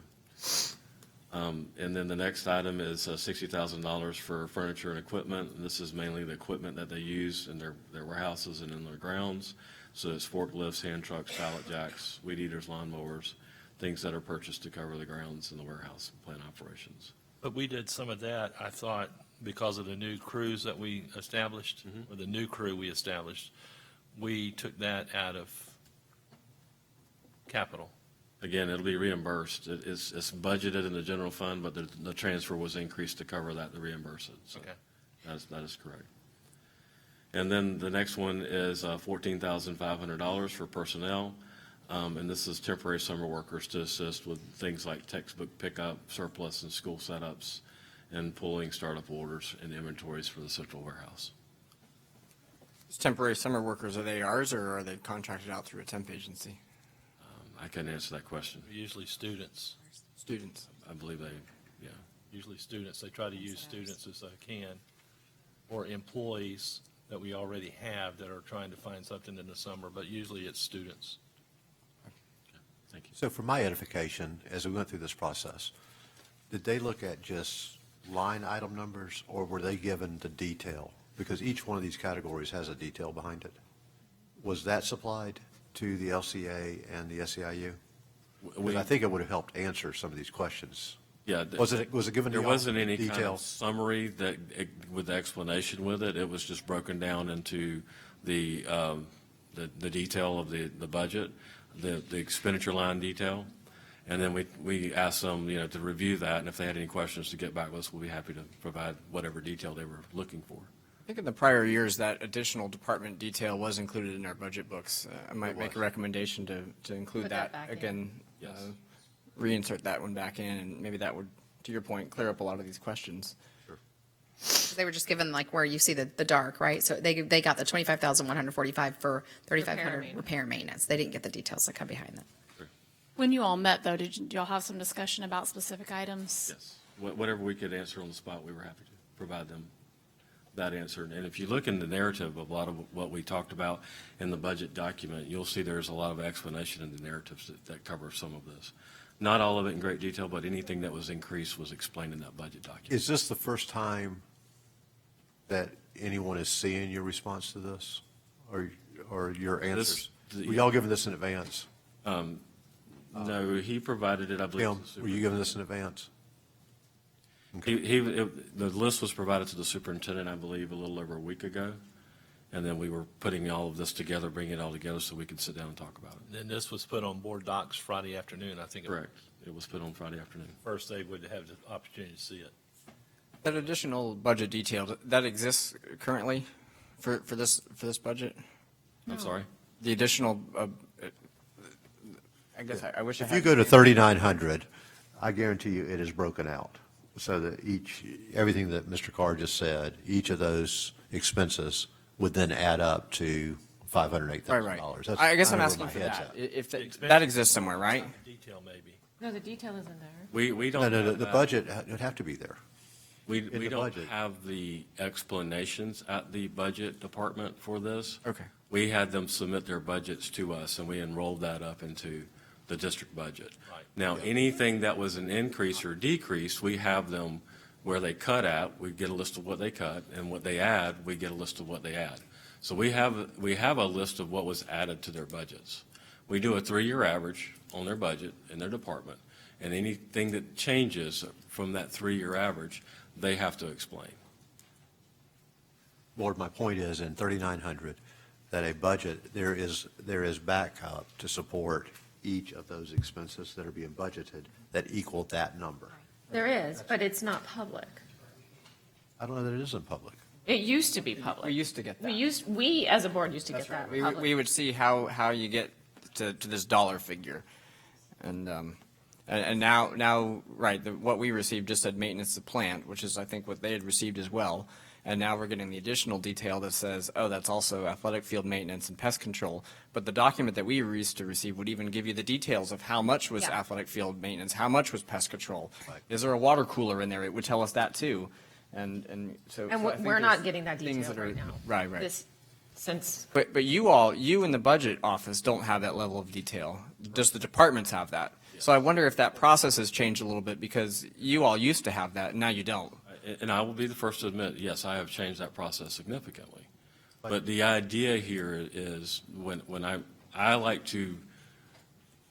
And then the next item is $60,000 for furniture and equipment. And this is mainly the equipment that they use in their warehouses and in their grounds. So it's forklifts, hand trucks, pallet jacks, weed eaters, lawnmowers, things that are purchased to cover the grounds in the warehouse and plant operations. But we did some of that, I thought, because of the new crews that we established, or the new crew we established, we took that out of capital. Again, it'll be reimbursed. It's budgeted in the general fund, but the transfer was increased to cover that, to reimburse it. So Okay. that is correct. And then the next one is $14,500 for personnel. And this is temporary summer workers to assist with things like textbook pickup, surplus and school setups, and pulling startup orders and inventories for the central warehouse. These temporary summer workers, are they ours or are they contracted out through a temp agency? I couldn't answer that question. Usually students, Students. I believe yeah. usually students, they try to use students as they can, or employees that we already have that are trying to find something in the summer, but usually it's students. Thank you. So for my edification, as we went through this process, did they look at just line item numbers, or were they given the detail? Because each one of these categories has a detail behind it. Was that supplied to the LCA and the SEIU? Because I think it would have helped answer some of these questions. Yeah. Was it given to There y'all? wasn't any kind detail? of summary with the explanation with it. It was just broken down into the detail of the budget, the expenditure line detail. And then we asked them, to review that, and if they had any questions to get back with us, we'll be happy to provide whatever detail they were looking for. I think in the prior years, that additional department detail was included in our budget books. I might make a recommendation to include Put that that back in. again. Yes. Reinsert that one back in, and maybe that would, to your point, clear up a lot of these questions. They were just given like where you see the dark, right? So they got the 25,145 for 3,500 repair maintenance. They didn't get the details that come behind that. When you all met, though, did y'all have some discussion about specific items? Yes. Whatever we could answer on the spot, we were happy to provide them that answer. And if you look in the narrative of a lot of what we talked about in the budget document, you'll see there's a lot of explanation in the narratives that cover some of this. Not all of it in great detail, but anything that was increased was explained in that budget document. Is this the first time that anyone is seeing your response to this, or your answers? Were y'all given this in advance? No, he provided it, I believe. Tim, to the were you given this in advance? The list was provided to the superintendent, I believe, a little over a week ago. And then we were putting all of this together, bringing it all together so we could sit down and talk about it. Then this was put on board docs Friday afternoon, I think. Correct. It was put on Friday afternoon. First they would have the opportunity to see it. That additional budget detail, that exists currently for this budget? I'm sorry? The additional, I guess I wish I If had. you go to 3,900, I guarantee you it is broken out, so that everything that Mr. Carr just said, each of those expenses would then add up to $508,000. Right. That's I guess I'm kind of asking where for my that. head's at. If that exists somewhere, right? Detail maybe. No, the detail isn't there. We No, don't. no, have the that. budget would have to be there. We the don't budget. have the explanations at the budget department for this. Okay. We had them submit their budgets to us, and we enrolled that up into the district budget. Right. Now, anything that was an increase or decrease, we have them where they cut at, we get a list of what they cut, and what they add, we get a list of what they add. So we have a list of what was added to their budgets. We do a 3-year average on their budget in their department, and anything that changes from that 3-year average, they have to explain. Lord, my point is, in 3,900, that a budget, there is backup to support each of those expenses that are being budgeted that equal that number. There is, but it's not public. I don't know that it isn't public. It used to be public. We used to get that. We as a board used to get that We public. would see how you get to this dollar figure. And now, right, what we received just said maintenance of plant, which is, I think, what they had received as well. And now we're getting the additional detail that says, oh, that's also athletic field maintenance and pest control. But the document that we used to receive would even give you the details of how much was Yeah. athletic field maintenance, how much was pest control. Is there a water cooler in there? It would tell us that too. And so. And so I think we're not there's getting that things detail that are- right now. Right, right. Since, But you in the budget office don't have that level of detail. Does the departments have that? So I wonder if that process has changed a little bit because you all used to have that and now you don't. And I will be the first to admit, yes, I have changed that process significantly. But the idea here is when I like to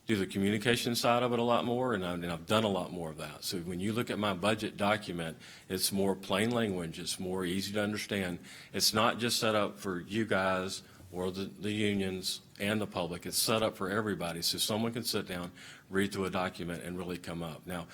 do the communication side of it a lot more, and I've done a lot more of that. So when you look at my budget document, it's more plain language, it's more easy to understand. It's not just set up for you guys or the unions and the public. It's set up for everybody, so someone can sit down, read through a document, and really come up. Now,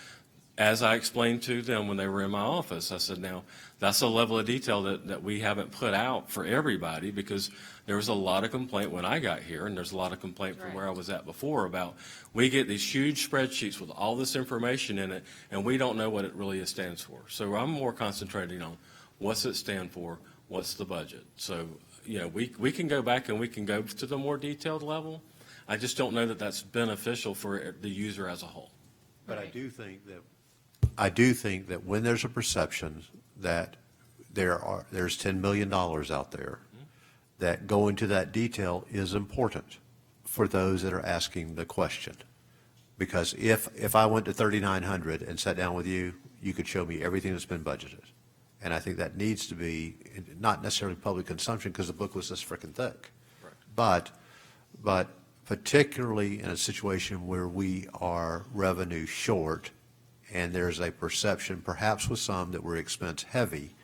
as I explained to them when they were in my office, I said, now, that's a level of detail that we haven't put out for everybody because there was a lot of complaint when I got here, and there's a lot of complaint from where I was at before about we get these huge spreadsheets with all this information in it, and we don't know what it really stands for. So I'm more concentrating on what's it stand for, what's the budget. So, we can go back and we can go to the more detailed level. I just don't know that that's beneficial for the user as a whole. But I do think that when there's a perception that there's $10 million out there, that going to that detail is important for those that are asking the question. Because if I went to 3,900 and sat down with you, you could show me everything that's been budgeted. And I think that needs to be not necessarily public consumption because the book was this frickin' thick. But particularly in a situation where we are revenue short and there's a perception, perhaps with some, that we're expense heavy,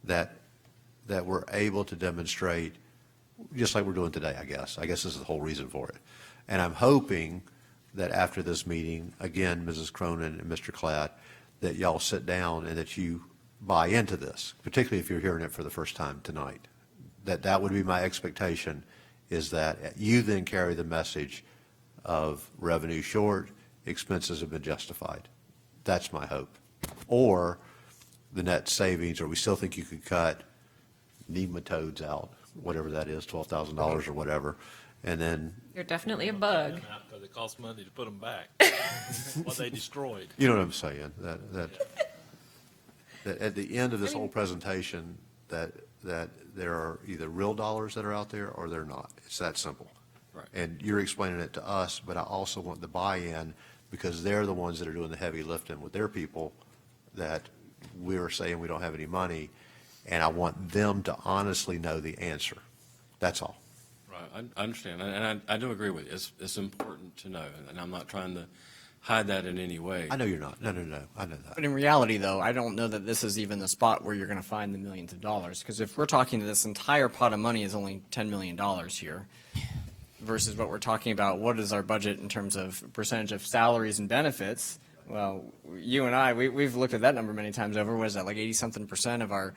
that we're able to demonstrate, just like we're doing today, I guess. I guess this is the whole reason for it. And I'm hoping that after this meeting, again, Mrs. Cronin and Mr. Klatt, that y'all sit down and that you buy into this, particularly if you're hearing it for the first time tonight. That would be my expectation, is that you then carry the message of revenue short, expenses have been justified. That's my hope. Or the net savings, or we still think you could cut nematodes out, whatever that is, $12,000 or whatever, and then, you're definitely a bug. Because it costs money to put them back, what they destroyed. you know what I'm saying, that at the end of this whole presentation, that there are either real dollars that are out there or they're not. It's that simple. Right. And you're explaining it to us, but I also want the buy-in because they're the ones that are doing the heavy lifting with their people, that we're saying we don't have any money, and I want them to honestly know the answer. That's all. Right, I understand, and I do agree with you. It's important to know, and I'm not trying to hide that in any way. I know you're not. No, I know that. But in reality, though, I don't know that this is even the spot where you're going to find the millions of dollars. Because if we're talking this entire pot of money is only $10 million here, versus what we're talking about, what is our budget in terms of percentage of salaries and benefits? Well, you and I, we've looked at that number many times over. What is that, like 80-something% of our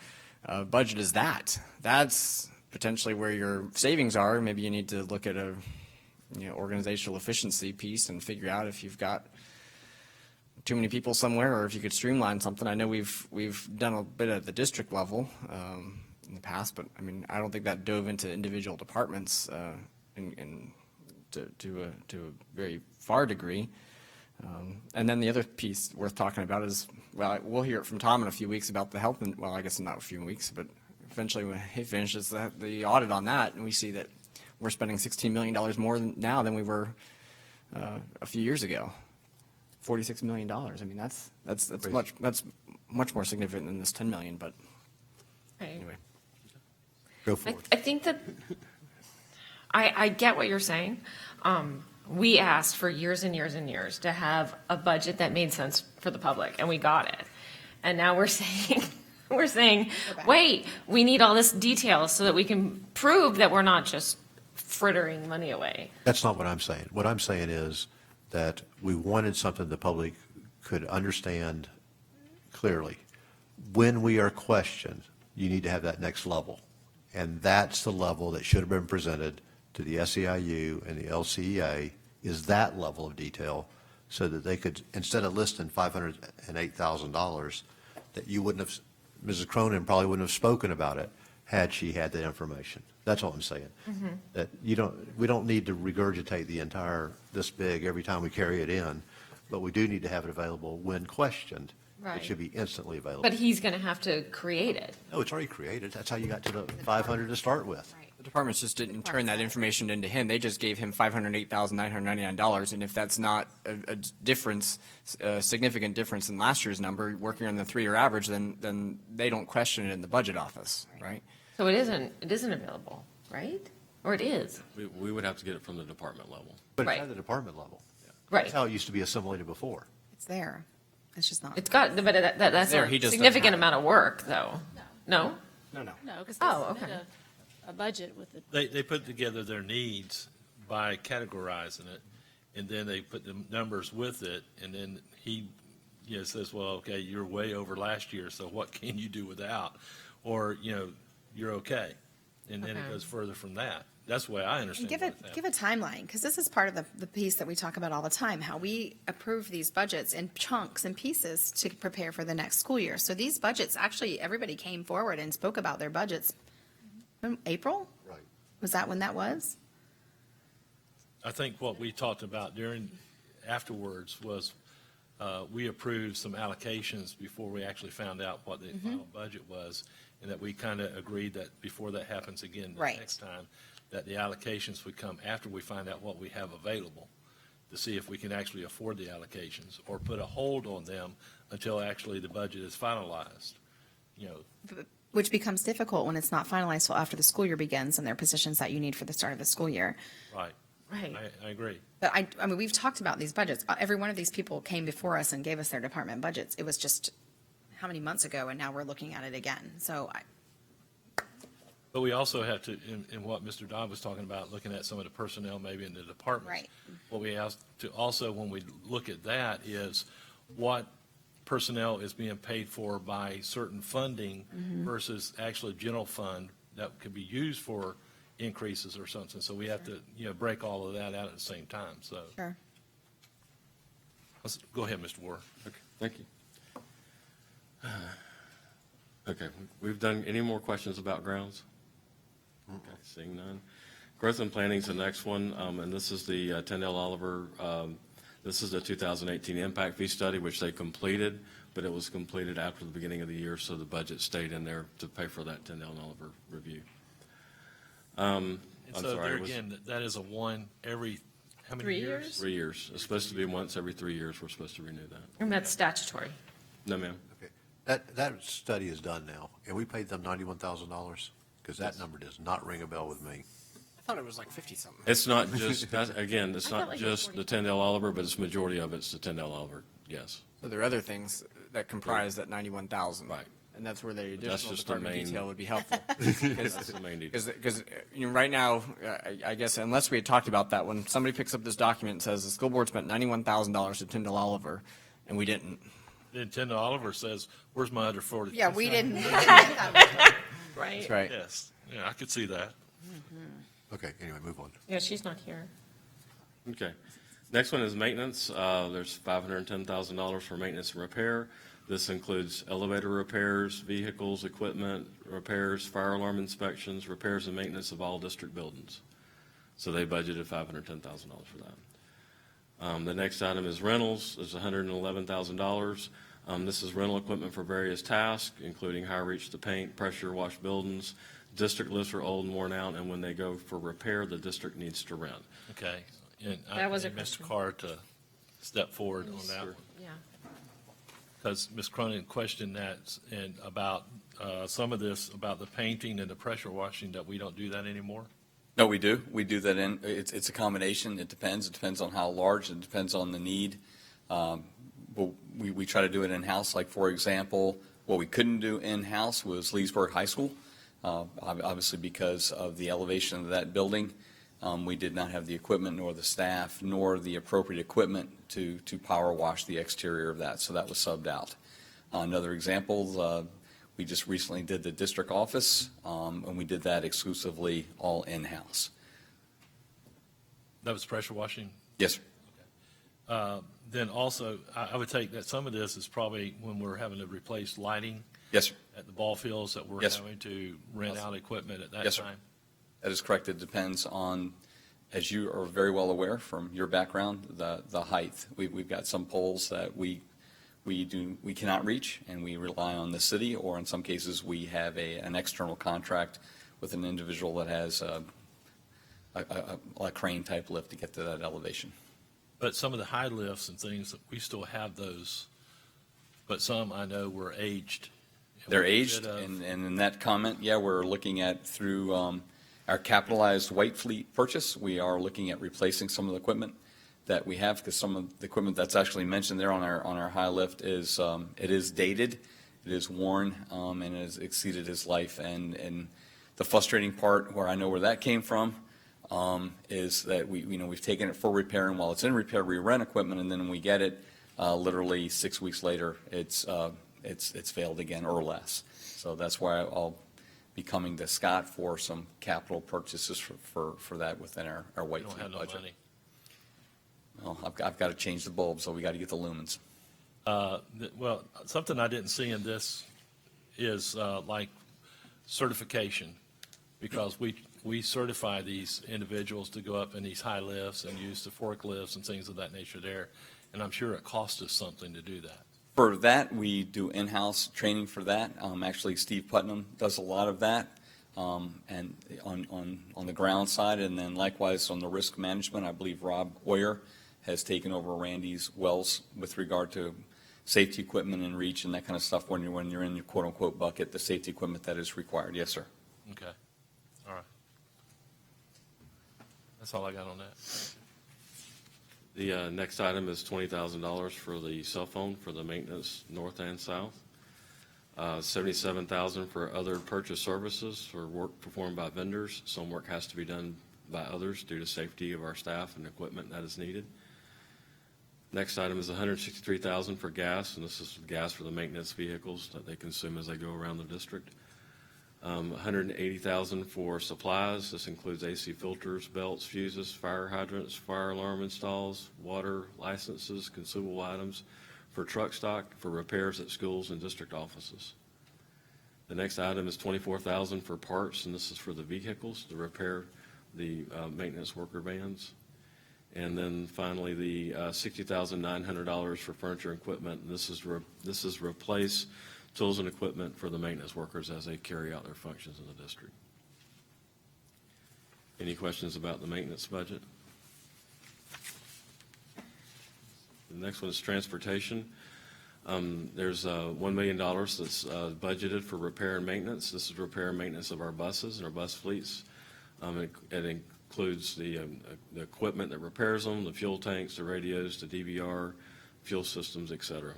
budget is that? That's potentially where your savings are. Maybe you need to look at a organizational efficiency piece and figure out if you've got too many people somewhere or if you could streamline something. I know we've done a bit at the district level in the past, but I mean, I don't think that dove into individual departments to a very far degree. And then the other piece worth talking about is, well, we'll hear it from Tom in a few weeks about the health, and, well, I guess not a few weeks, but eventually when he finishes the audit on that, and we see that we're spending $16 million more now than we were a few years ago. $46 million. I mean, that's much more significant than this 10 million, but Right. anyway. Go for it. I think that, I get what you're saying. We asked for years and years and years to have a budget that made sense for the public, and we got it. And now we're saying, wait, we need all this detail so that we can prove that we're not just frittering money away. That's not what I'm saying. What I'm saying is that we wanted something the public could understand clearly. When we are questioned, you need to have that next level. And that's the level that should have been presented to the SEIU and the LCEA, is that level of detail, so that they could, instead of listing $508,000, that you wouldn't have, Mrs. Cronin probably wouldn't have spoken about it had she had that information. That's all I'm saying. That we don't need to regurgitate the entire, this big every time we carry it in, but we do need to have it available when questioned. Right. It should be instantly available. But he's going to have to create it. No, it's already created. That's how you got to the 500 to start with. The departments just didn't turn that information into him. They just gave him $508,999, and if that's not a difference, a significant difference in last year's number, working on the 3-year average, then they don't question it in the budget office, right? So it isn't available, right? Or it is? We would have to get it from the department level. But Right. it's at the department level. Right. That's how it used to be assimilated before. It's there. It's just not. It's got, but that's There, a he just doesn't significant have it. amount of work, though. No? No. No, because Oh, they submit okay. a budget with the. They put together their needs by categorizing it, and then they put the numbers with it, and then he, says, well, okay, you're way over last year, so what can you do without? Or, you're okay. And then it Okay. goes further from that. That's the way I And understand give what's it, give a timeline, because this is part of the piece that we talk about all the time, how we approve these budgets in chunks and pieces to prepare for the next school year. So these budgets, actually, everybody came forward and spoke about their budgets in April? Right. Was that when that was? I think what we talked about afterwards was, we approved some allocations before we actually found out what the final budget was, and that we kind of agreed that before that happens again the Right. next time, that the allocations would come after we find out what we have available, to see if we can actually afford the allocations, or put a hold on them until actually the budget is finalized. Which becomes difficult when it's not finalized till after the school year begins and there are positions that you need for the start of the school year. Right. Right. I agree. But I mean, we've talked about these budgets. Every one of these people came before us and gave us their department budgets. It was just how many months ago, and now we're looking at it again. So But we also have to, in what Mr. Dodd was talking about, looking at some of the personnel maybe in the departments. Right. What we have to also, when we look at that, is what personnel is being paid for by certain funding versus actually general fund that could be used for increases or something. So we have to, break all of that out at the same time, so. sure. Go ahead, Mr. Ward. Okay, thank you. Okay, we've done, any more questions about grounds? Okay, seeing none. Growth and planning is the next one, and this is the Tyndale Oliver, this is the 2018 impact fee study, which they completed, but it was completed after the beginning of the year, so the budget stayed in there to pay for that Tyndale and Oliver review. I'm And so sorry, there it was again, that is a one every, how many 3 years? years? 3 years. It's supposed to be once every 3 years, we're supposed to renew that. And that's statutory. No, ma'am. Okay. That study is done now, and we paid them $91,000, because that number does not ring a bell with me. I thought it was like 50-something. It's not just, again, it's I felt not like it was just the Tyndale Oliver, but it's majority of it's the Tyndale Oliver, yes. So there are other things that comprise that 91,000. Right. And that's where the That's additional just the department main- detail would be helpful. That's the main detail. Because, right now, I guess unless we had talked about that, when somebody picks up this document and says the school board spent $91,000 to Tyndall Oliver, and we didn't. Then Tyndall Oliver says, where's my other 40? Yeah, we didn't. Right. That's right. Yes, yeah, I could see that. Okay, anyway, move on. Yeah, she's not here. Okay. Next one is maintenance. There's $510,000 for maintenance and repair. This includes elevator repairs, vehicles, equipment repairs, fire alarm inspections, repairs and maintenance of all district buildings. So they budgeted $510,000 for The next item is rentals, is $111,000. This is rental equipment for various tasks, including high reach to paint, pressure wash buildings. District lifts are old and worn out, and when they go for repair, the district needs to rent. Okay. And That was I a need Mr. question. Carr to step forward on that one. Yeah. Because Ms. Cronin questioned that and about some of this, about the painting and the pressure washing, that we don't do that anymore. No, we do. We do that it's a combination. It depends. It depends on how large. It depends on the need. But we try to do it in-house. Like, for example, what we couldn't do in-house was Leesburg High School. Obviously, because of the elevation of that building, we did not have the equipment nor the staff nor the appropriate equipment to power wash the exterior of that, so that was subbed out. Another example, we just recently did the district office, and we did that exclusively all in-house. That was pressure washing? Yes, sir. Then also, I would take that some of this is probably when we're having to replace lighting. Yes, sir. At the ball fields, that we're Yes, sir. having to rent out equipment at that Yes, sir. time. That is correct. It depends on, as you are very well aware from your background, the height. We've got some poles that we cannot reach, and we rely on the city, or in some cases, we have an external contract with an individual that has a crane-type lift to get to that elevation. But some of the high lifts and things, we still have those, but some I know were aged. They're aged, and in that comment, yeah, we're looking at through our capitalized white fleet purchase, we are looking at replacing some of the equipment that we have, because some of the equipment that's actually mentioned there on our high lift is, it is dated, it is worn, and it has exceeded its life. And the frustrating part, where I know where that came from, is that we've taken it for repair, and while it's in repair, we rent equipment, and then when we get it, literally 6 weeks later, it's failed again or less. So that's why I'll be coming to Scott for some capital purchases for that within our white We don't fleet have no budget. money. Well, I've got to change the bulb, so we got to get the lumens. Well, something I didn't see in this is like certification, because we certify these individuals to go up in these high lifts and use the forklifts and things of that nature there, and I'm sure it costs us something to do that. For that, we do in-house training for that. Actually, Steve Putnam does a lot of that, and on the ground side, and then likewise on the risk management, I believe Rob Hoyer has taken over Randy's wells with regard to safety equipment and reach and that kind of stuff when you're in your quote-unquote bucket, the safety equipment that is required. Yes, sir. Okay, all right. That's all I got on that. The next item is $20,000 for the cell phone for the maintenance north and south. $77,000 for other purchase services for work performed by vendors. Some work has to be done by others due to safety of our staff and equipment that is needed. Next item is $163,000 for gas, and this is gas for the maintenance vehicles that they consume as they go around the district. $180,000 for supplies. This includes AC filters, belts, fuses, fire hydrants, fire alarm installs, water licenses, consumable items for truck stock, for repairs at schools and district offices. The next item is $24,000 for parts, and this is for the vehicles to repair the maintenance worker vans. And then finally, the $60,900 for furniture and equipment. This is replace tools and equipment for the maintenance workers as they carry out their functions in the district. Any questions about the maintenance budget? The next one is transportation. There's $1 million that's budgeted for repair and maintenance. This is repair and maintenance of our buses and our bus fleets. It includes the equipment that repairs them, the fuel tanks, the radios, the DVR, fuel systems, et cetera.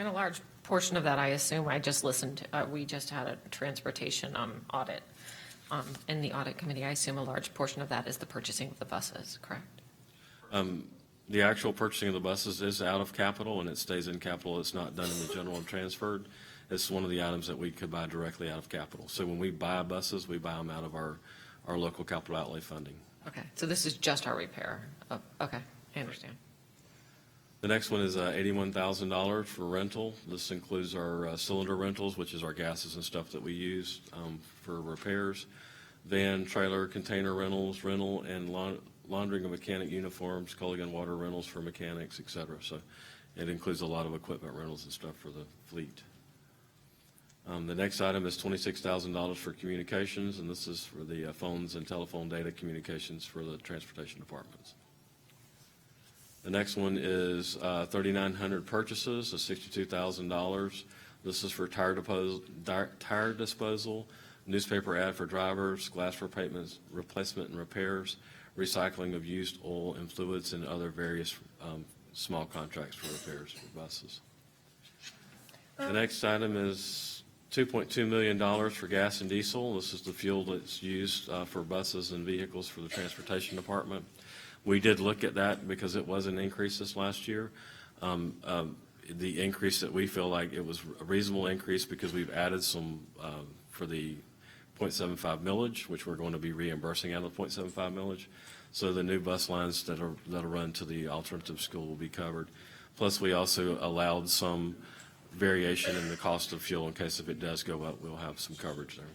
And a large portion of that, I assume, I just listened to, we just had a transportation audit in the audit committee. I assume a large portion of that is the purchasing of the buses, correct? The actual purchasing of the buses is out of capital, and it stays in capital. It's not done in the general and transferred. It's one of the items that we could buy directly out of capital. So when we buy buses, we buy them out of our local capital outlay funding. Okay, so this is just our repair. Oh, okay, I understand. The next one is $81,000 for rental. This includes our cylinder rentals, which is our gases and stuff that we use for repairs, van, trailer, container rentals, rental, and laundering of mechanic uniforms, Culligan water rentals for mechanics, et cetera. So it includes a lot of equipment rentals and stuff for the fleet. The next item is $26,000 for communications, and this is for the phones and telephone data communications for the transportation departments. The next one is 3,900 purchases of $62,000. This is for tire disposal, newspaper ad for drivers, glass replacement and repairs, recycling of used oil and fluids, and other various small contracts for repairs for buses. The next item is $2.2 million for gas and diesel. This is the fuel that's used for buses and vehicles for the transportation department. We did look at that because it was an increase this last year. The increase that we feel like it was a reasonable increase because we've added some for the 0.75 millage, which we're going to be reimbursing out of the 0.75 millage. So the new bus lines that'll run to the alternative school will be covered. Plus, we also allowed some variation in the cost of fuel in case if it does go up, we'll have some coverage there.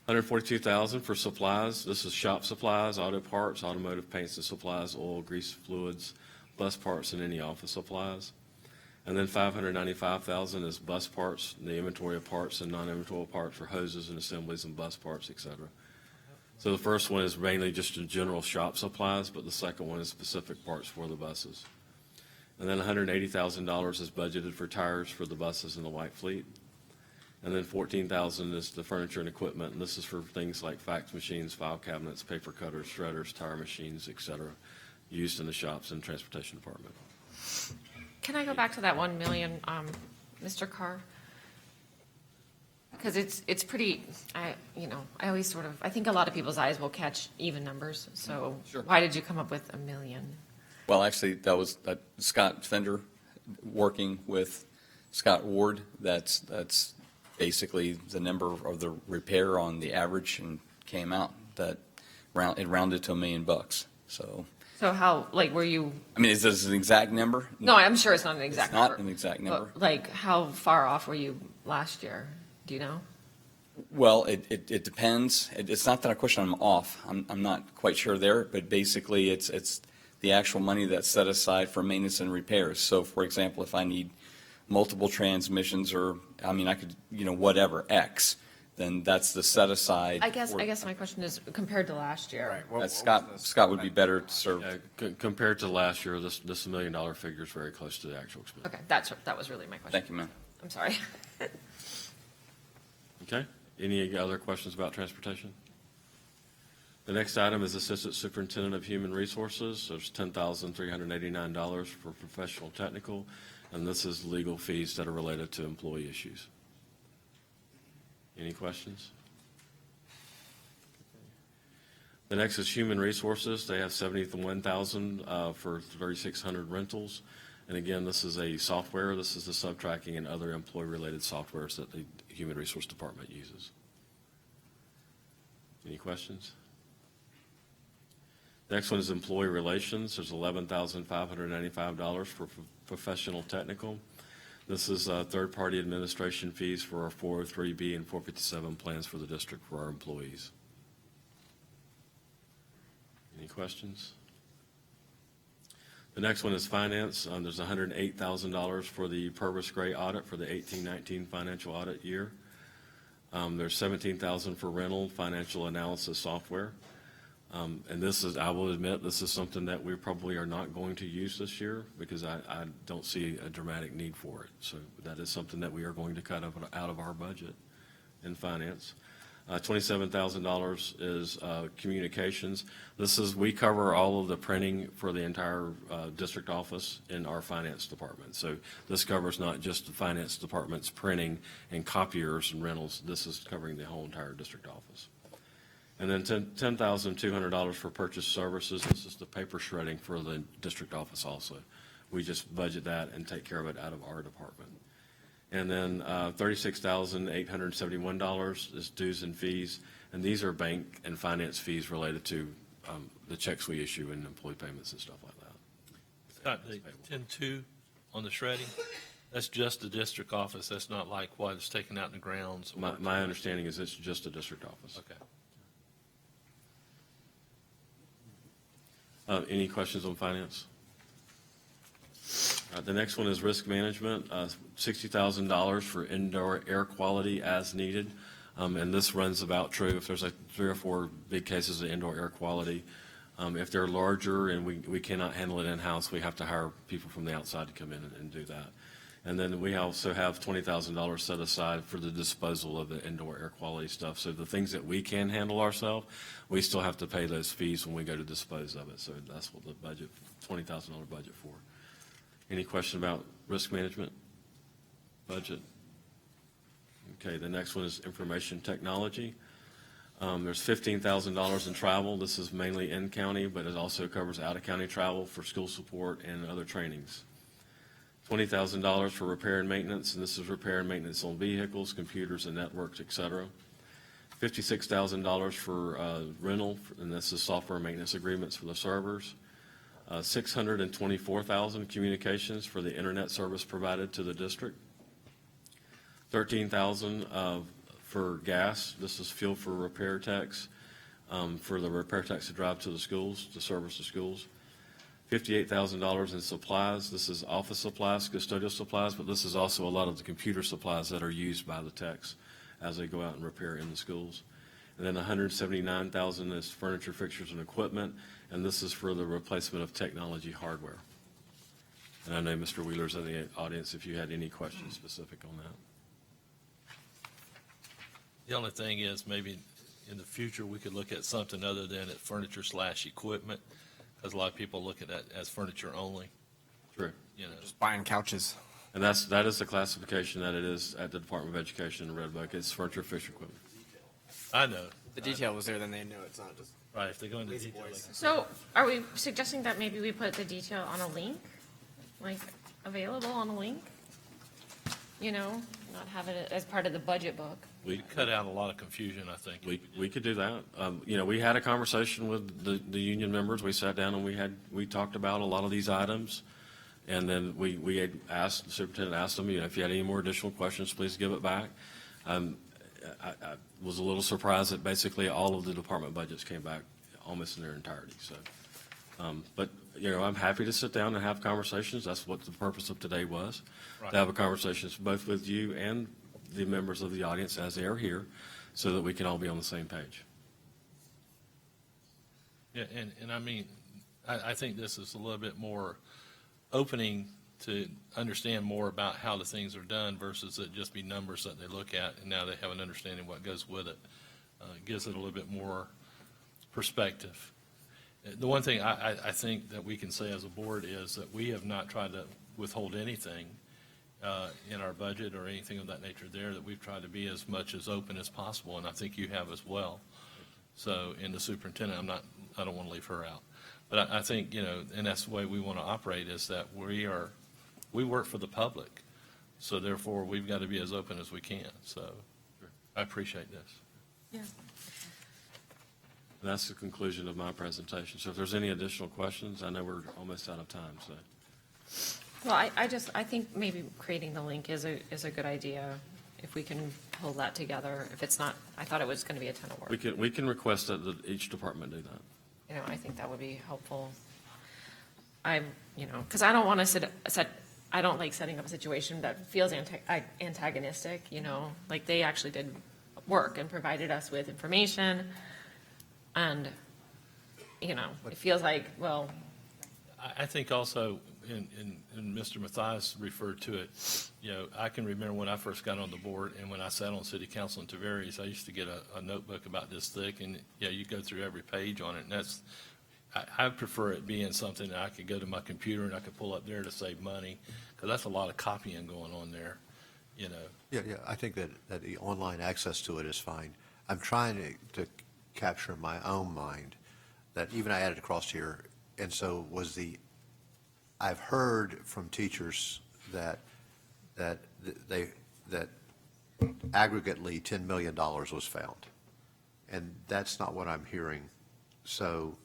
$142,000 for supplies. This is shop supplies, auto parts, automotive paints and supplies, oil, grease, fluids, bus parts, and any office supplies. And then $595,000 is bus parts, the inventory of parts and non-inventory parts for hoses and assemblies and bus parts, et cetera. So the first one is mainly just a general shop supplies, but the second one is specific parts for the buses. And then $180,000 is budgeted for tires for the buses and the white fleet. And then $14,000 is the furniture and equipment, and this is for things like fax machines, file cabinets, paper cutters, shredders, tire machines, et cetera, used in the shops and transportation department. Can I go back to that 1 million, Mr. Carr? Because it's pretty, I always sort of, I think a lot of people's eyes will catch even numbers. So Sure. Why did you come up with $1 million? Well, actually, that was Scott Fender working with Scott Ward. That's basically the number of the repair on the average, and came out that it rounded to $1 million. So how, were you? I mean, is this an exact number? No, I'm sure it's not an exact number. It's not an exact number. But, how far off were you last year? Do you know? Well, it depends. It's not that I question I'm off. I'm not quite sure there, but basically it's the actual money that's set aside for maintenance and repairs. So, for example, if I need multiple transmissions, or, I could, whatever, X, then that's the set aside. I guess my question is compared to last year. Right. Scott would be better to serve. Compared to last year, this $1 million figure is very close to the actual expense. Okay, that was really my question. Thank you, ma'am. I'm sorry. Okay. Any other questions about transportation? The next item is Assistant Superintendent of Human Resources. There's $10,389 for professional technical, and this is legal fees that are related to employee issues. Any questions? The next is Human Resources. They have $71,000 for 3,600 rentals. And again, this is a software. This is the sub-tracking and other employee-related softwares that the Human Resource Department uses. Any questions? Next one is Employee Relations. There's $11,595 for professional technical. This is third-party administration fees for our 403B and 457 plans for the district for our employees. Any questions? The next one is finance. There's $108,000 for the Purvis Gray audit for the 18-19 financial audit year. There's $17,000 for rental financial analysis software. And this is, I will admit, this is something that we probably are not going to use this year because I don't see a dramatic need for it. So that is something that we are going to cut out of our budget in finance. $27,000 is communications. We cover all of the printing for the entire district office in our finance department. So this covers not just the finance department's printing and copiers and rentals. This is covering the whole entire district office. And then $10,200 for purchase services. This is the paper shredding for the district office also. We just budget that and take care of it out of our department. And then $36,871 is dues and fees, and these are bank and finance fees related to the checks we issue and employee payments and stuff like that. Scott, the 10-2 on the shredding, that's just the district office. That's not like what is taken out in the grounds. My understanding is it's just a district office. Okay. Any questions on finance? The next one is risk management, $60,000 for indoor air quality as needed. And this runs about true if there's like 3 or 4 big cases of indoor air quality. If they're larger and we cannot handle it in-house, we have to hire people from the outside to come in and do that. And then we also have $20,000 set aside for the disposal of the indoor air quality stuff. So the things that we can handle ourselves, we still have to pay those fees when we go to dispose of it. So that's what the budget, $20,000 budget for. Any question about risk management budget? Okay, the next one is information technology. There's $15,000 in travel. This is mainly in-county, but it also covers out-of-county travel for school support and other trainings. $20,000 for repair and maintenance, and this is repair and maintenance on vehicles, computers, and networks, et cetera. $56,000 for rental, and this is software maintenance agreements for the servers. $624,000 communications for the internet service provided to the district. $13,000 for gas. This is fuel for repair techs, for the repair techs to drive to the schools, to service the schools. $58,000 in supplies. This is office supplies, custodial supplies, but this is also a lot of the computer supplies that are used by the techs as they go out and repair in the schools. And then $179,000 is furniture, fixtures, and equipment, and this is for the replacement of technology hardware. And I know Mr. Wheeler's in the audience if you had any questions specific on that. The only thing is maybe in the future, we could look at something other than at furniture/equipment, because a lot of people look at that as furniture only, True. you know. Just buying couches. And that is the classification that it is at the Department of Education in Red Book. It's furniture, fixture, equipment. I know. The detail was there, then they know it's not just. Right, if they go into detail. So are we suggesting that maybe we put the detail on a link, like available on a link? You know, not have it as part of the budget book. We cut out a lot of confusion, I think. We could do that. You know, we had a conversation with the union members. We sat down and we talked about a lot of these items. And then we had asked, the superintendent asked them, you know, if you had any more additional questions, please give it back. I was a little surprised that basically all of the department budgets came back almost in their entirety. So, but, you know, I'm happy to sit down and have conversations. That's what the purpose of today was, Right. to have a conversation both with you and the members of the audience as they are here, so that we can all be on the same page. Yeah, and I mean, I think this is a little bit more opening to understand more about how the things are done versus it just be numbers that they look at, and now they have an understanding what goes with it. It gives it a little bit more perspective. The one thing I think that we can say as a board is that we have not tried to withhold anything in our budget or anything of that nature there, that we've tried to be as much as open as possible, and I think you have as well. So, in the superintendent, I don't want to leave her out. But I think, you know, and that's the way we want to operate, is that we work for the public. So therefore, we've got to be as open as we can. So I appreciate this. Yeah. And that's the conclusion of my presentation. So if there's any additional questions, I know we're almost out of time, so. Well, I think maybe creating the link is a good idea, if we can pull that together. If it's not, I thought it was going to be a ton of work. We can request that each department do that. You know, I think that would be helpful. You know, because I don't want to I don't like setting up a situation that feels antagonistic, you know, like they actually did work and provided us with information. And, you know, it feels like, well. I think also, and Mr. Mathias referred to it, you know, I can remember when I first got on the board and when I sat on city council in Tavares, I used to get a notebook about this thick, and yeah, you go through every page on it, and I prefer it being something that I could go to my computer and I could pull up there to save money, because that's a lot of copying going on there, you know. Yeah, I think that the online access to it is fine. I'm trying to capture in my own mind that even I added across here, and so I've heard from teachers that aggregately $10 million was found. And that's not what I'm hearing. So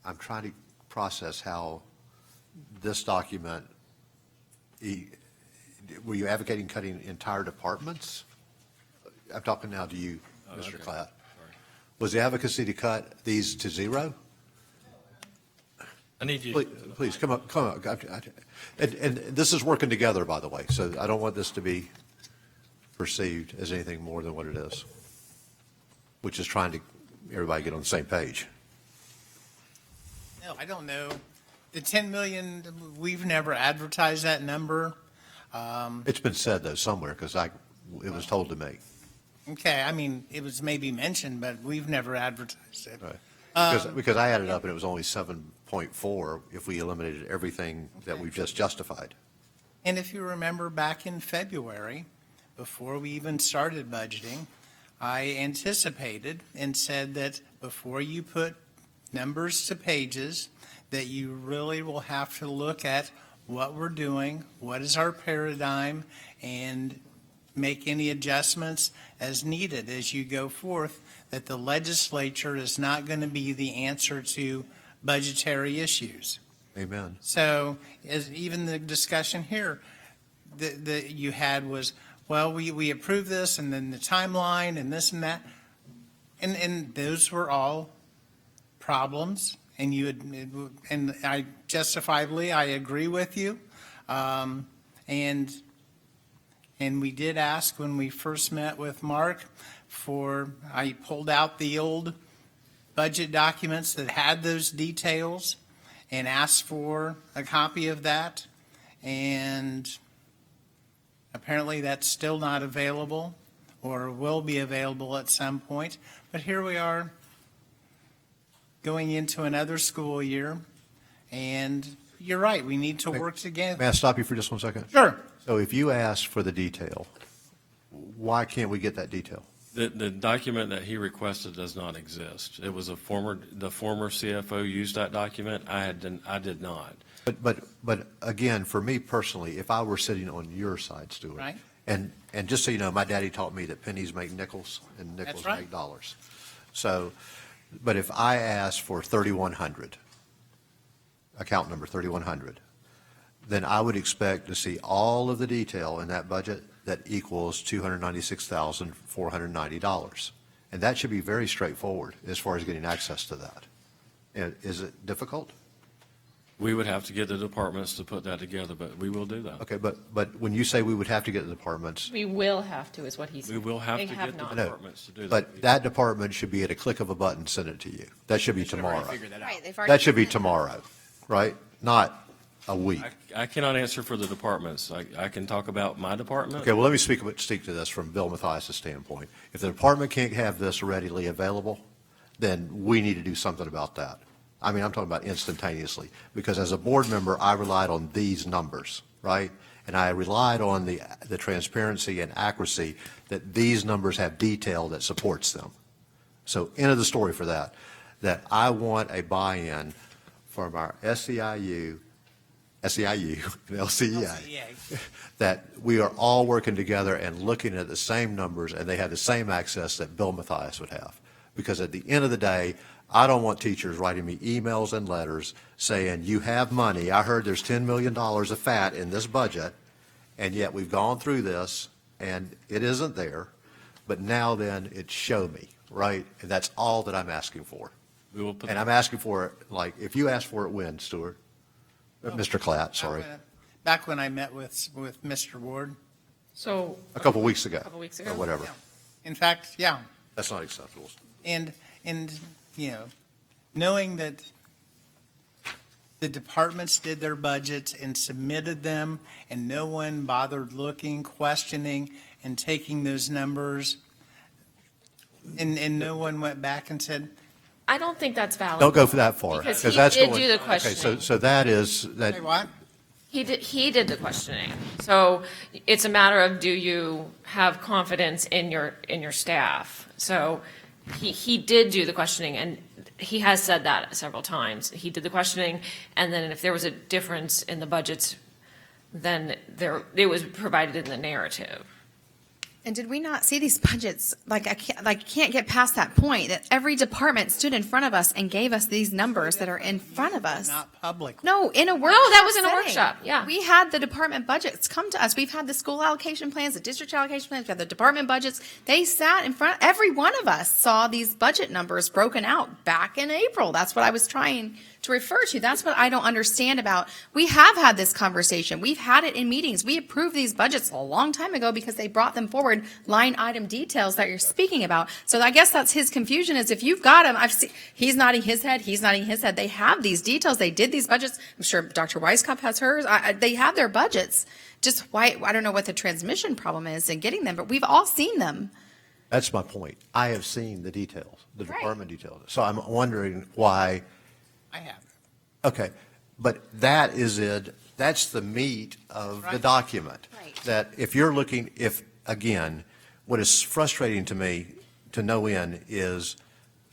I'm trying to process how this document, were you advocating cutting entire departments? I'm talking now to you, Mr. Klatt. Was the advocacy to cut these to zero? I need you. Please, come up. And this is working together, by the way, so I don't want this to be perceived as anything more than what it is, which is trying to everybody get on the same page. No, I don't know. The 10 million, we've never advertised that number. It's been said, though, somewhere, because it was told to me. Okay, I mean, it was maybe mentioned, but we've never advertised it. Right. Because I added up, and it was only 7.4 if we eliminated everything that we've just justified. And if you remember back in February, before we even started budgeting, I anticipated and said that before you put numbers to pages, that you really will have to look at what we're doing, what is our paradigm, and make any adjustments as needed as you go forth, that the legislature is not going to be the answer to budgetary issues. Amen. So as even the discussion here that you had was, well, we approved this and then the timeline and this and that. And those were all problems. And and I justifiably, I agree with you. And we did ask when we first met with Mark I pulled out the old budget documents that had those details and asked for a copy of that. And apparently that's still not available or will be available at some point. But here we are going into another school year. And you're right, we need to work together. May I stop you for just 1 second? Sure. So if you ask for the detail, why can't we get that detail? The document that he requested does not exist. It was the former CFO used that document. I did not. But again, for me personally, if I were sitting on your side, Stuart, Right. and just so you know, my daddy taught me that pennies make nickels and nickels That's right. make dollars. So, but if I ask for 3,100, account number 3,100, then I would expect to see all of the detail in that budget that equals $296,490. And that should be very straightforward as far as getting access to that. And is it difficult? We would have to get the departments to put that together, but we will do that. Okay, but when you say we would have to get the departments, We will have to, is what he said. We will have They to have get the not. departments to do that. but that department should be at a click of a button, send it to you. That should be tomorrow. Figure that out. Right, they've already That should be presented. tomorrow, right? Not a week. I cannot answer for the departments. I can talk about my department. Okay, well, let me speak to this from Bill Mathias' standpoint. If the department can't have this readily available, then we need to do something about that. I mean, I'm talking about instantaneously, because as a board member, I relied on these numbers, right? And I relied on the transparency and accuracy that these numbers have detail that supports them. So end of the story for that I want a buy-in from our SEIU, and LCEA, that we are all working together and looking at the same numbers, and they have the same access that Bill Mathias would have. Because at the end of the day, I don't want teachers writing me emails and letters saying, you have money, I heard there's $10 million of fat in this budget, and yet we've gone through this, and it isn't there, but now then, it's show me, right? And that's all that I'm asking for. We will put And I'm asking for it, like, if you ask for it when, Stuart? Mr. Klatt, sorry. Back when I met with Mr. Ward. So. A couple weeks ago. A couple weeks Or ago. whatever. In fact, yeah. That's not acceptable. And, knowing that the departments did their budgets and submitted them, and no one bothered looking, questioning, and taking those numbers, and no one went back and said, I don't think that's valid. Don't go for that far. Because he that's did going- do the Okay, questioning. so that is, that, say what? He did the questioning. So it's a matter of, do you have confidence in your staff? So he did do the questioning, and he has said that several times. He did the questioning, and then if there was a difference in the budgets, then it was provided in the narrative. And did we not see these budgets? Like, I can't get past that point that every department stood in front of us and gave us these numbers that are in front of us. Not public. No, in a workshop. No, that was in a setting. workshop, yeah. We had the department budgets come to us. We've had the school allocation plans, the district allocation plans, we've had the department budgets. They sat in front, every one of us saw these budget numbers broken out back in April. That's what I was trying to refer to. That's what I don't understand about. We have had this conversation. We've had it in meetings. We approved these budgets a long time ago because they brought them forward, line item details that you're speaking about. So I guess that's his confusion is if you've got them, he's nodding his head, he's nodding his head. They have these details. They did these budgets. I'm sure Dr. Weisskopf has hers. They have their budgets. Just why, I don't know what the transmission problem is in getting them, but we've all seen them. That's my point. I have seen the details, the Right. department details. So I'm wondering why. I have. Okay, but that is it, that's the meat of the Right. document. Right. That if you're looking, again, what is frustrating to me to no end is,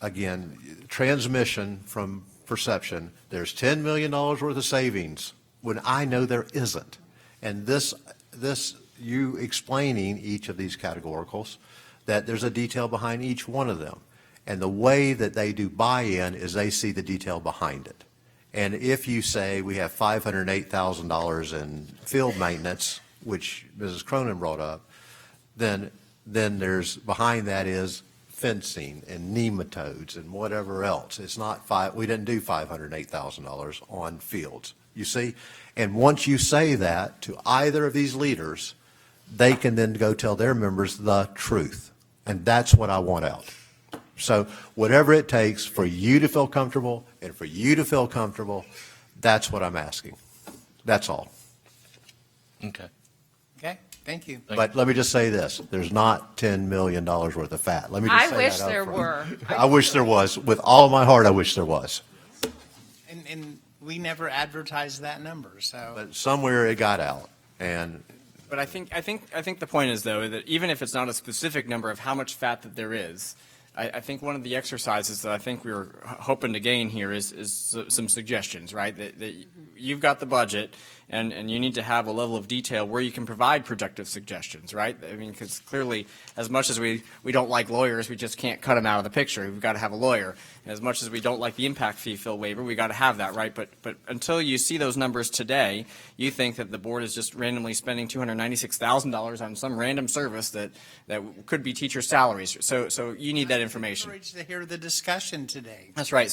again, transmission from perception, there's $10 million worth of savings, when I know there isn't. And this, you explaining each of these categoricals, that there's a detail behind each one of them. And the way that they do buy-in is they see the detail behind it. And if you say we have $508,000 in field maintenance, which Mrs. Cronin brought up, then there's, behind that is fencing and nematodes and whatever else. It's not we didn't do $508,000 on fields, you see? And once you say that to either of these leaders, they can then go tell their members the truth. And that's what I want out. So whatever it takes for you to feel comfortable and for you to feel comfortable, that's what I'm asking. That's all. Okay. Okay, thank you. But let me just say this, there's not $10 million worth of fat. Let me just I say wish that up there front. were. I wish there was. With all of my heart, I wish there was. And we never advertised that number, so. But somewhere it got out. And But I think the point is, though, that even if it's not a specific number of how much fat that there is, I think one of the exercises that I think we were hoping to gain here is some suggestions, right? That you've got the budget, and you need to have a level of detail where you can provide productive suggestions, right? I mean, because clearly, as much as we don't like lawyers, we just can't cut them out of the picture. We've got to have a lawyer. As much as we don't like the impact fee fill waiver, we got to have that, right? But until you see those numbers today, you think that the board is just randomly spending $296,000 on some random service that could be teacher salaries. So you need that information. I'm encouraged to hear the discussion today. That's right.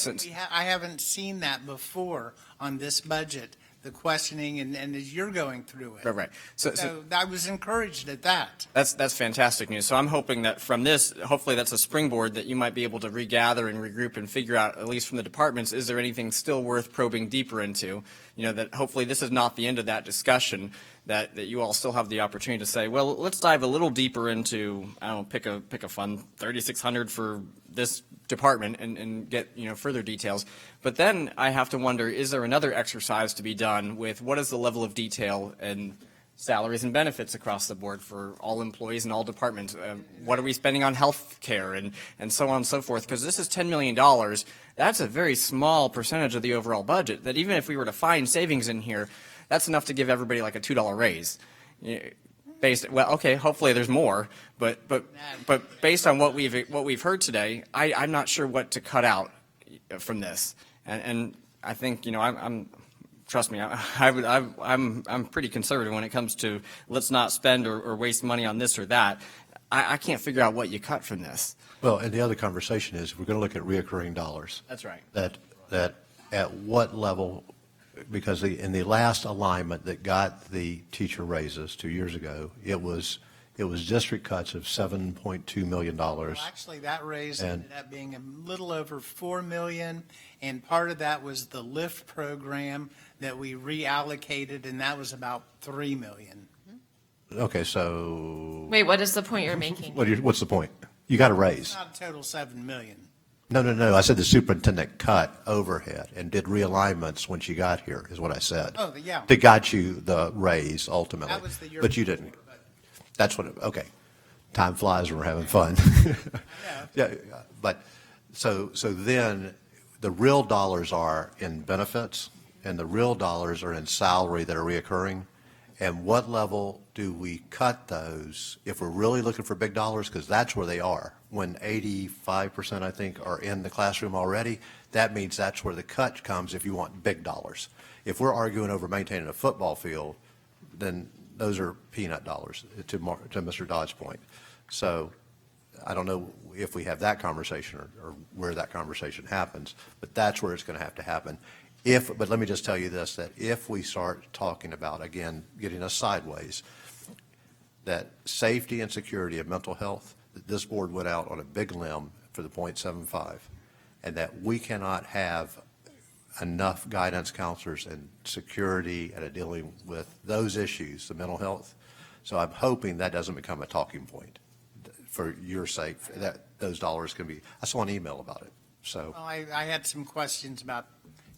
I haven't seen that before on this budget, the questioning and as you're going through it. Right. So I was encouraged at that. That's fantastic news. So I'm hoping that from this, hopefully that's a springboard that you might be able to regather and regroup and figure out, at least from the departments, is there anything still worth probing deeper into? You know, that hopefully this is not the end of that discussion, that you all still have the opportunity to say, well, let's dive a little deeper into, I don't know, pick a fund, $3,600 for this department and get, further details. But then I have to wonder, is there another exercise to be done with what is the level of detail and salaries and benefits across the board for all employees in all departments? What are we spending on health care and so on and so forth? Because this is $10 million. That's a very small percentage of the overall budget, that even if we were to find savings in here, that's enough to give everybody like a $2 raise. Hopefully there's more, but based on what we've heard today, I'm not sure what to cut out from this. And I think, trust me, I'm pretty conservative when it comes to let's not spend or waste money on this or that. I can't figure out what you cut from this. well, and the other conversation is we're going to look at reoccurring dollars. That's right. That at what level, because in the last alignment that got the teacher raises 2 years ago, it was district cuts of $7.2 million. Well, actually, that raise And- ended up being a little over $4 million, and part of that was the LIFT program that we reallocated, and that was about $3 million. Okay, so Wait, what is the point you're making? what's the point? You got a raise. Not a total $7 million. No. I said the superintendent cut overhead and did realignments when she got here, is what I said. Oh, yeah. That got you the raise ultimately. That was the year But you before, didn't. That's what, okay. Time flies when we're having fun. Yeah, but, so then the real dollars are in benefits and the real dollars are in salary that are reoccurring. And what level do we cut those if we're really looking for big dollars? Because that's where they are. When 85%, I think, are in the classroom already, that means that's where the cut comes if you want big dollars. If we're arguing over maintaining a football field, then those are peanut dollars, to Mr. Dodd's point. So I don't know if we have that conversation or where that conversation happens, but that's where it's going to have to happen. But let me just tell you this, that if we start talking about, again, getting us sideways, that safety and security of mental health, that this board went out on a big limb for the 0.75, and that we cannot have enough guidance counselors and security and dealing with those issues, the mental health. So I'm hoping that doesn't become a talking point for your sake, that those dollars can be, I saw an email about it, so. Well, I had some questions about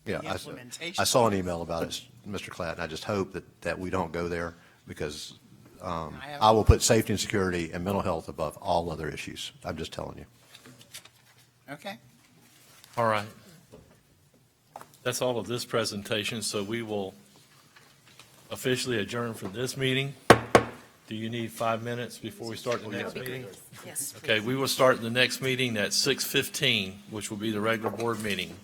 the Yeah, implementation. I saw an email about it, Mr. Klatt, and I just hope that we don't go there, because I will put safety and security and mental health above all other issues. I'm just telling you. Okay. All right. That's all of this presentation, so we will officially adjourn for this meeting. Do you need 5 minutes before we start the next meeting? Yes. Okay, we will start the next meeting at 6:15, which will be the regular board meeting.